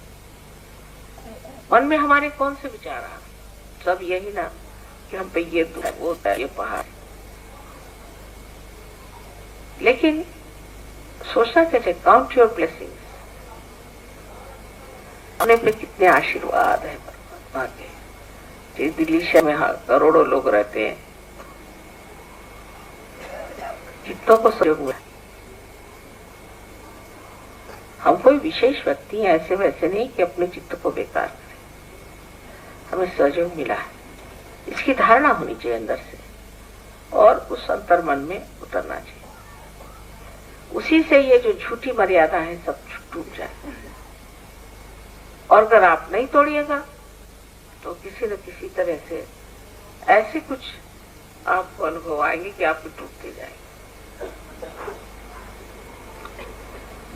मन में हमारे कौन से विचार आ रहे, सब यही ना कि हम पे ये वो ये पहाड़। लेकिन सोचना कैसे, काउंट योर ब्लेसिंग्स, अपने पे कितने आशीर्वाद है परमात्मा के। दिल्ली शहर में करोड़ों लोग रहते हैं, कितनों को सहयोग हुआ। हम कोई विशेष व्यक्ति हैं, ऐसे वैसे नहीं कि अपने चित्त को बेकार करें, हमें सहयोग मिला है, इसकी धारणा होनी चाहिए अंदर से, और उस अंतर मन में उतरना चाहिए। उसी से ये जो झूठी मर्यादा है सब टूट जाए। और अगर आप नहीं तोड़िएगा तो किसी न किसी तरह से ऐसे कुछ आपको अनुभव आएंगे कि आप टूटते जाएंगे।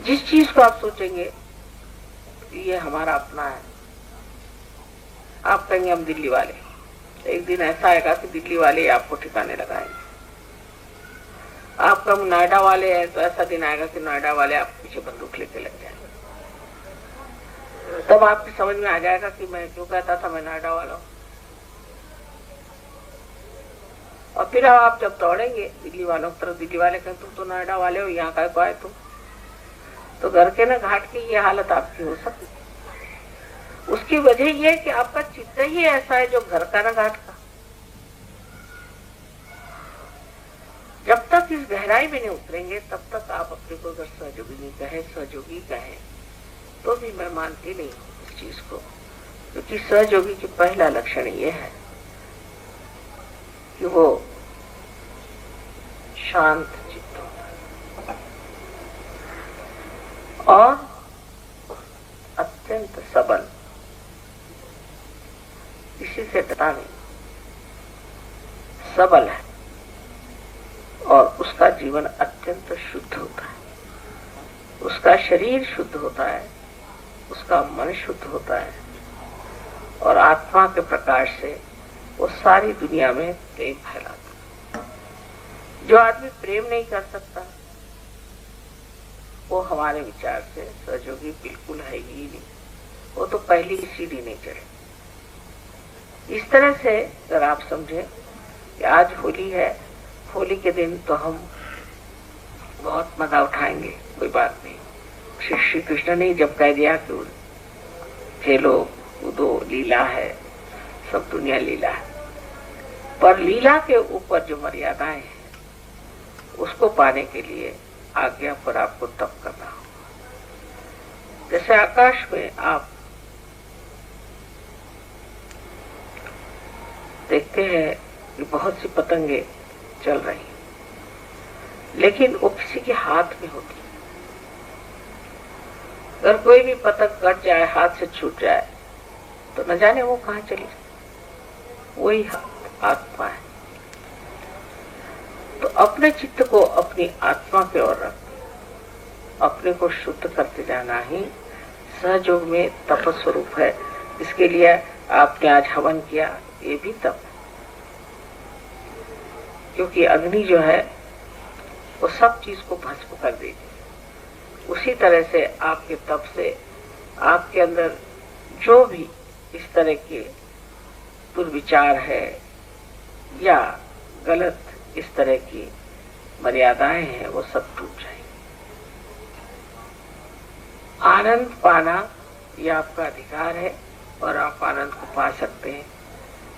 जिस चीज को आप सोचेंगे ये हमारा अपना है, आप कहेंगे हम दिल्ली वाले, एक दिन ऐसा आएगा कि दिल्ली वाले आपको ठिकाने लगाएंगे। आपका नोएडा वाले हैं तो ऐसा दिन आएगा कि नोएडा वाले आपके पीछे बंदूक लेके लग जाएंगे। तब आपकी समझ में आ जाएगा कि मैं क्यों कहता था मैं नोएडा वाला हूं। और फिर आप जब दौड़ेंगे दिल्ली वालों की तरफ, दिल्ली वाले कहें तुम तो नोएडा वाले हो, यहाँ का आए तुम, तो घर के ना घाट की ये हालत आपकी हो सकती। उसकी वजह यह है कि आपका चित्त ही ऐसा है जो घर का ना घाट का। जब तक इस गहराई में नहीं उतरेंगे तब तक आप अपने को अगर सहयोगी नहीं कहे, सहयोगी कहे, तो भी मैं मानती नहीं हूँ इस चीज को। क्योंकि सहयोगी की पहला लक्षण ये है कि वो शांत चित्त होता है और अत्यंत सबल, किसी से डरता नहीं, सबल है और उसका जीवन अत्यंत शुद्ध होता है, उसका शरीर शुद्ध होता है, उसका मन शुद्ध होता है और आत्मा के प्रकाश से वो सारी दुनिया में प्रेम फैलाता है। जो आदमी प्रेम नहीं कर सकता वो हमारे विचार से सहयोगी बिल्कुल है ही नहीं, वो तो पहली सीढ़ी नहीं चढ़े। इस तरह से अगर आप समझे कि आज होली है, होली के दिन तो हम बहुत मजा उठाएंगे, कोई बात नहीं। श्री कृष्ण ने जब कह दिया कि खेलो कूदो, लीला है, सब दुनिया लीला है, पर लीला के ऊपर जो मर्यादाएं हैं उसको पाने के लिए आज्ञा पर आपको तप करना होगा। जैसे आकाश में आप देखते हैं कि बहुत सी पतंगे चल रही हैं, लेकिन वो किसी के हाथ में होती है। अगर कोई भी पतंग कट जाए, हाथ से छूट जाए, तो न जाने वो कहाँ चली जाए। वही आत्मा है। तो अपने चित्त को अपनी आत्मा के ओर रख, अपने को शुद्ध करते जाना ही सहयोग में तप स्वरूप है। इसके लिए आपने आज हवन किया, ये भी तप है, क्योंकि अग्नि जो है वो सब चीज को भस्म कर देगी। उसी तरह से आपके तप से आपके अंदर जो भी इस तरह के दुर्विचार है या गलत इस तरह की मर्यादाएं हैं वो सब टूट जाएंगी। आनंद पाना ये आपका अधिकार है और आप आनंद को पा सकते हैं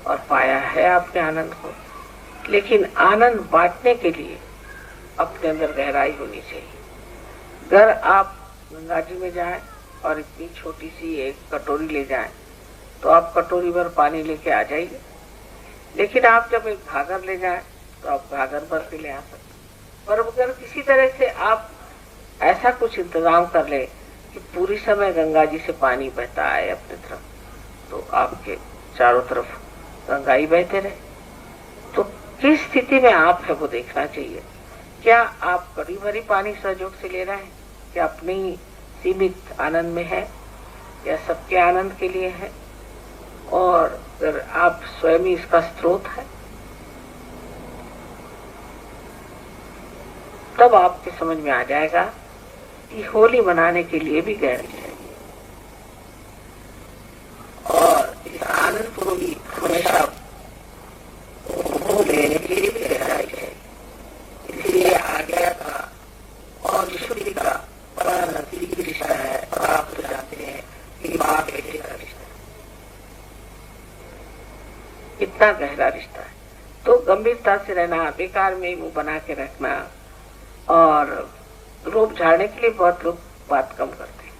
और पाया है आपने आनंद को। लेकिन आनंद बांटने के लिए अपने अंदर गहराई होनी चाहिए। अगर आप गंगा जी में जाएं और इतनी छोटी सी एक कटोरी ले जाएं तो आप कटोरी भर पानी लेके आ जाइए, लेकिन आप जब एक घाघर ले जाएं तो आप घाघर भर के ले आ सकते। पर अगर किसी तरह से आप ऐसा कुछ इंतजाम कर ले कि पूरी समय गंगा जी से पानी बहता आए अपनी तरफ, तो आपके चारों तरफ गंगा ही बहते रहे, तो किस स्थिति में आप है वो देखना चाहिए। क्या आप कड़ी भरी पानी सहयोग से ले रहे हैं, क्या अपने ही सीमित आनंद में है या सबके आनंद के लिए है, और अगर आप स्वयं ही इसका स्रोत है, तब आपके समझ में आ जाएगा कि होली मनाने के लिए भी गहराई चाहिए और इस आनंद को भी हमेशा लेने के लिए भी गहराई चाहिए। इसलिए आज्ञा का और ईश्वरी का बड़ा नजदीकी रिश्ता है और आप तो जानते हैं कि माँ बेटे का रिश्ता कितना गहरा रिश्ता है। तो गंभीरता से रहना, बेकार में मुंह बना के रखना और रोब झाड़ने के लिए बहुत लोग बात कम करते हैं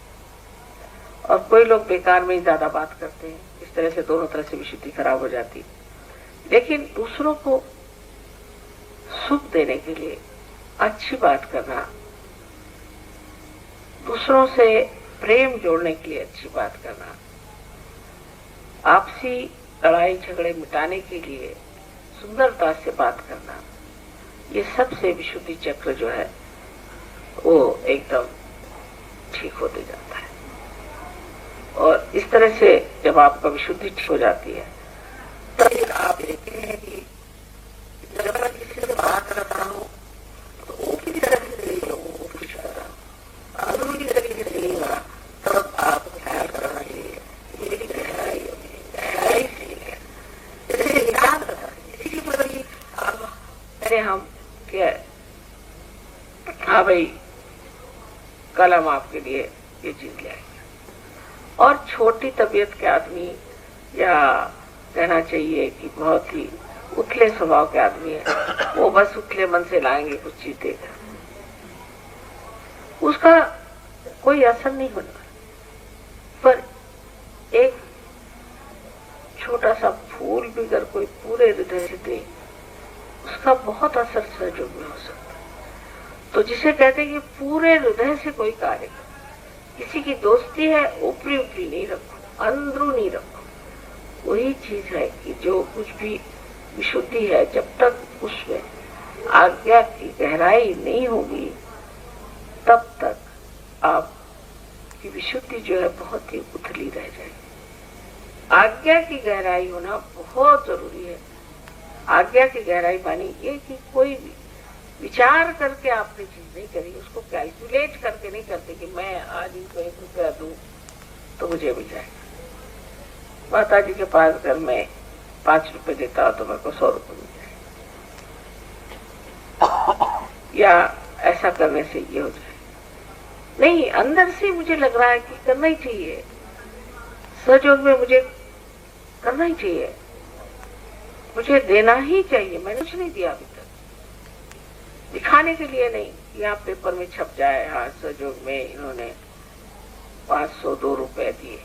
और कोई लोग बेकार में ही ज्यादा बात करते हैं। इस तरह से दोनों तरह से विशुद्धि खराब हो जाती है। लेकिन दूसरों को सुख देने के लिए अच्छी बात करना, दूसरों से प्रेम जोड़ने के लिए अच्छी बात करना, आपसी लड़ाई झगड़े मिटाने के लिए सुंदरता से बात करना, ये सबसे विशुद्धि चक्र जो है वो एकदम ठीक होते जाता है। और इस तरह से जब आपका विशुद्धि ठीक हो जाती है तब आप कहते हम कि हाँ भाई कल हम आपके लिए ये चीज ले आएंगे। और छोटी तबीयत के आदमी, या कहना चाहिए कि बहुत ही उथले स्वभाव के आदमी है, वो बस उथले मन से लाएंगे कुछ चीज देकर, उसका कोई असर नहीं होना। पर एक छोटा सा फूल भी अगर कोई पूरे हृदय से दे, उसका बहुत असर सहयोग में हो सकता है। तो जिसे कहते हैं कि पूरे हृदय से कोई कार्य कर, किसी की दोस्ती है ऊपरी ऊपरी नहीं रखो, अंदरूनी रखो। वही चीज है कि जो कुछ भी विशुद्धि है, जब तक उसमें आज्ञा की गहराई नहीं होगी तब तक आपकी विशुद्धि जो है बहुत ही उथली रह जाएगी। आज्ञा की गहराई होना बहुत जरूरी है। आज्ञा की गहराई मानी ये कि कोई भी विचार करके आपने चीज नहीं करी, उसको कैलकुलेट करके नहीं करते कि मैं आज इनको 1 रुपया दूं तो मुझे मिल जाएगा। माता जी के पास अगर मैं 5 रुपए देता तो मेरे को 100 रुपए मिल जाएगा, या ऐसा करने से ये हो जाए। नहीं, अंदर से मुझे लग रहा है कि करना ही चाहिए, सहयोग में मुझे करना ही चाहिए, मुझे देना ही चाहिए। मैंने कुछ नहीं दिया अभी तक, दिखाने के लिए नहीं, यहाँ पेपर में छप जाए हाँ सहयोग में इन्होंने 502 रुपए दिए,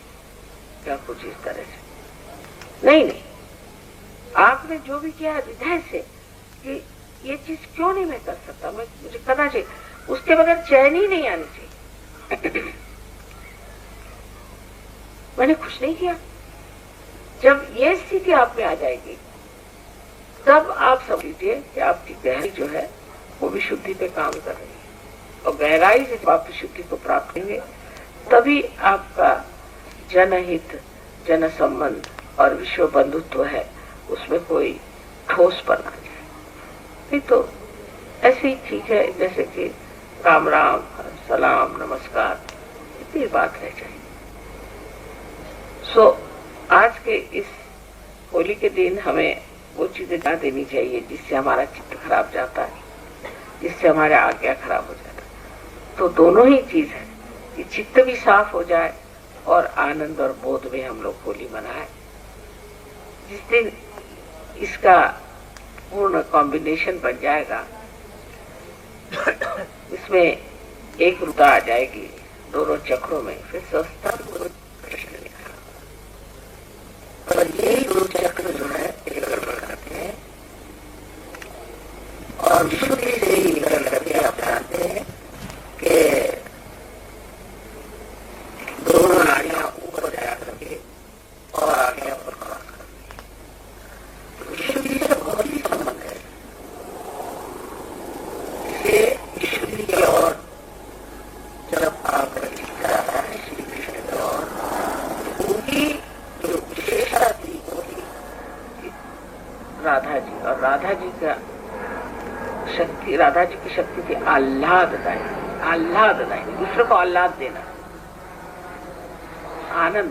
क्या कुछ इस तरह से नहीं। आपने जो भी किया हृदय से कि ये चीज क्यों नहीं मैं कर सकता, मुझे करना चाहिए, उसके बगैर चैन ही नहीं आनी चाहिए। मैंने कुछ नहीं किया। जब ये स्थिति आप में आ जाएगी तब आप समझ लीजिए कि आपकी गहराई जो है वो विशुद्धि पे काम कर रही है, और गहराई से आप विशुद्धि को प्राप्त करेंगे तभी आपका जनहित, जन संबंध और विश्व बंधुत्व है उसमें कोई ठोस पर आ जाए। नहीं तो ऐसे ही ठीक है जैसे कि राम राम, सलाम, नमस्कार, इतनी बात रह जाए। आज के इस होली के दिन हमें वो चीजें ना देनी चाहिए जिससे हमारा चित्त खराब जाता है, जिससे हमारा आज्ञा खराब हो जाता है। तो दोनों ही चीज है कि चित्त भी साफ हो जाए और आनंद और बोध में हम लोग होली मनाए। जिस दिन इसका पूर्ण कॉम्बिनेशन बन जाएगा, इसमें एक रुता आ जाएगी दोनों चक्रों में, फिर सस्ता कृष्ण लिखा। और ये दो चक्र जो है गड़बड़ करते हैं और विशुद्धि से ही निकल करके आप जानते हैं कि दोनों नाड़ियां ऊपर जा करके और आगे और क्रॉस करती है। तो विशुद्धि से बहुत ही संबंध है। इसे विशुद्धि की ओर जब आप जाता है श्री कृष्ण की ओर, उनकी जो विशेषता थी वो थी राधा जी, और राधा जी का शक्ति, राधा जी की शक्ति थी आह्लाददायी, आह्लाददायी, दूसरों को आह्लाद देना, आनंद,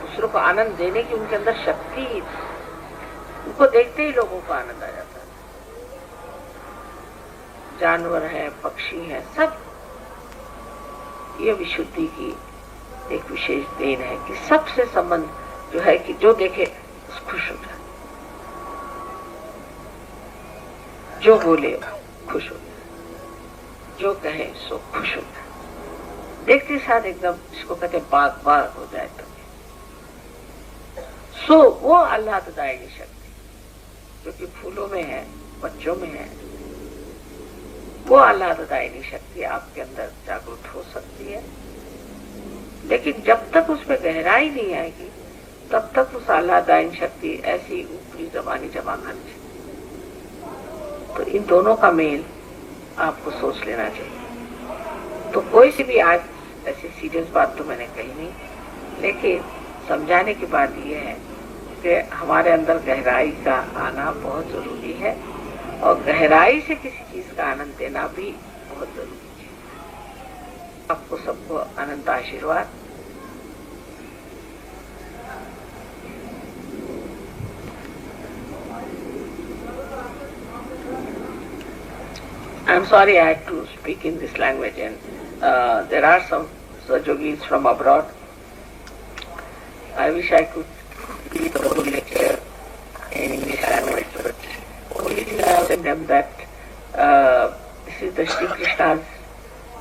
दूसरों को आनंद देने की उनके अंदर शक्ति ही थी। उनको देखते ही लोगों को आनंद आ जाता है। जानवर है, पक्षी है, सब ये विशुद्धि की एक विशेष देन है कि सबसे संबंध जो है कि जो देखे खुश हो जाए, जो बोले खुश हो जाए, जो कहे सो खुश हो जाए, देखते साथ एकदम इसको कहते बाग बाग हो जाए। तो वो आह्लाददायी शक्ति जो कि फूलों में है, बच्चों में है, वो आह्लाददायी शक्ति आपके अंदर जागृत हो सकती है। लेकिन जब तक उसमें गहराई नहीं आएगी तब तक उस आह्लाददायी शक्ति ऐसी ऊपरी जबानी जमा करती। तो इन दोनों का मेल आपको सोच लेना चाहिए। तो कोई सी भी आज ऐसी सीरियस बात तो मैंने कही नहीं, लेकिन समझाने की बात यह है कि हमारे अंदर गहराई का आना बहुत जरूरी है, और गहराई से किसी चीज का आनंद देना भी बहुत जरूरी है। आपको सबको अनंत आशीर्वाद। I'm sorry I had to speak in this language, and there are some Sajogis from abroad. I wish I could read the whole lecture in English language, but only thing I have told them that this is the Sri Krishna's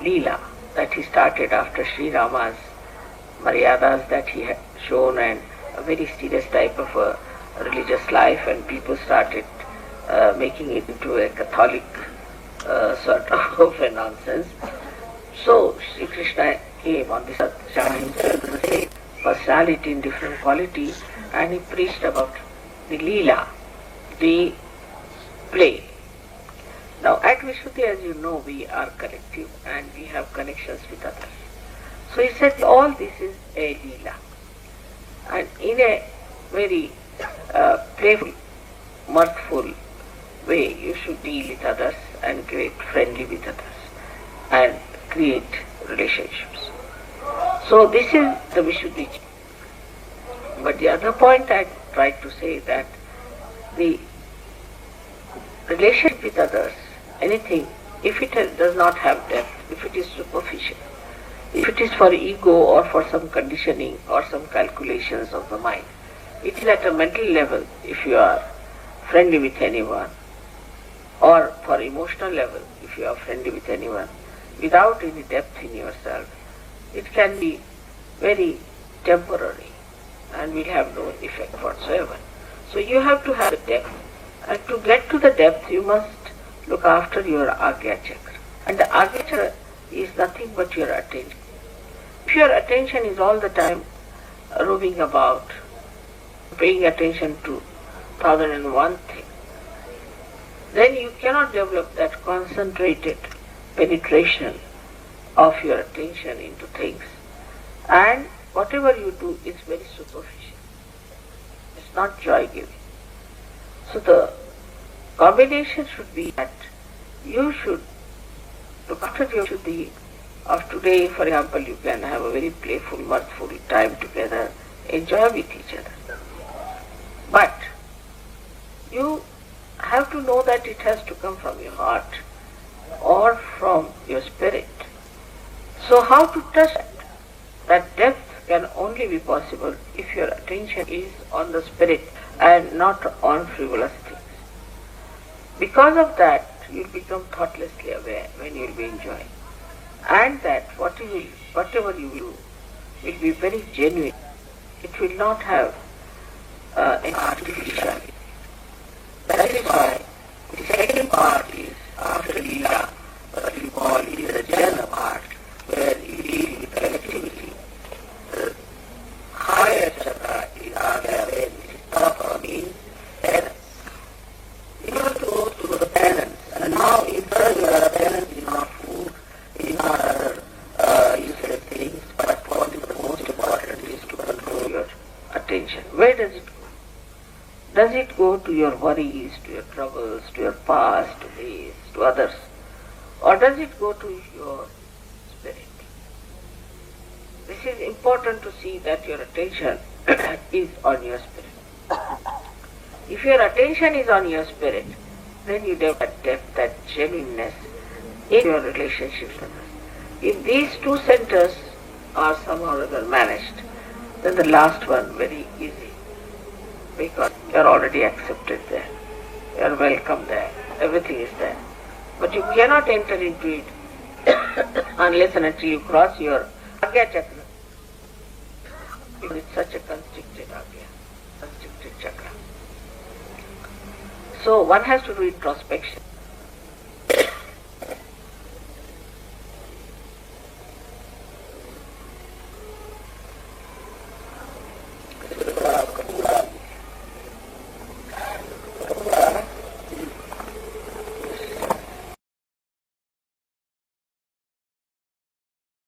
Leela that he started after Sri Rama's Maryadas that he had shown, and a very serious type of a religious life, and people started making it into a Catholic sort of a nonsense. So Sri Krishna came on this earth, showing himself the same personality in different qualities, and he preached about the Leela, the play. Now at Vishuddhi, as you know, we are collective and we have connections with others. So he said all this is a Leela, and in a very playful, mirthful way you should deal with others and get friendly with others and create relationships. So this is the Vishuddhi. But the other point I tried to say that the relationship with others, anything, if it does not have depth, if it is superficial, if it is for ego or for some conditioning or some calculations of the mind, it is at a mental level if you are friendly with anyone, or for emotional level if you are friendly with anyone, without any depth in yourself, it can be very temporary and will have no effect whatsoever. So you have to have the depth, and to get to the depth you must look after your Agya Chakra. And the Agya Chakra is nothing but your attention. If your attention is all the time roving about, paying attention to 1001 things, then you cannot develop that concentrated penetration of your attention into things. And whatever you do is very superficial. It's not joy-giving. So the combination should be that you should look after your Shuddhi of today. For example, you can have a very playful, mirthful time together, enjoy with each other. But you have to know that it has to come from your heart or from your spirit. So how to touch that? That depth can only be possible if your attention is on the spirit and not on frivolous things. Because of that, you will become thoughtlessly aware when you will be enjoying. And that whatever you do will be very genuine. It will not have an artificiality. That is why the second part is after Leela, what we call is the Jana part, where you deal with collectivity. The higher chakra is Agya, where Tapa means penance. You have to go through the penance, and now in particular penance is not food, is not other useless things, but what is the most important is to control your attention. Where does it go? Does it go to your worries, to your troubles, to your past, to this, to others? Or does it go to your spirit? This is important to see that your attention is on your spirit. If your attention is on your spirit, then you develop that depth, that genuineness in your relationships with others. If these two centers are somehow or other managed, then the last one very easy, because you are already accepted there, you are welcome there, everything is there. But you cannot enter into it unless and until you cross your Agya Chakra, because it's such a constricted Agya, constricted Chakra. So one has to do introspection.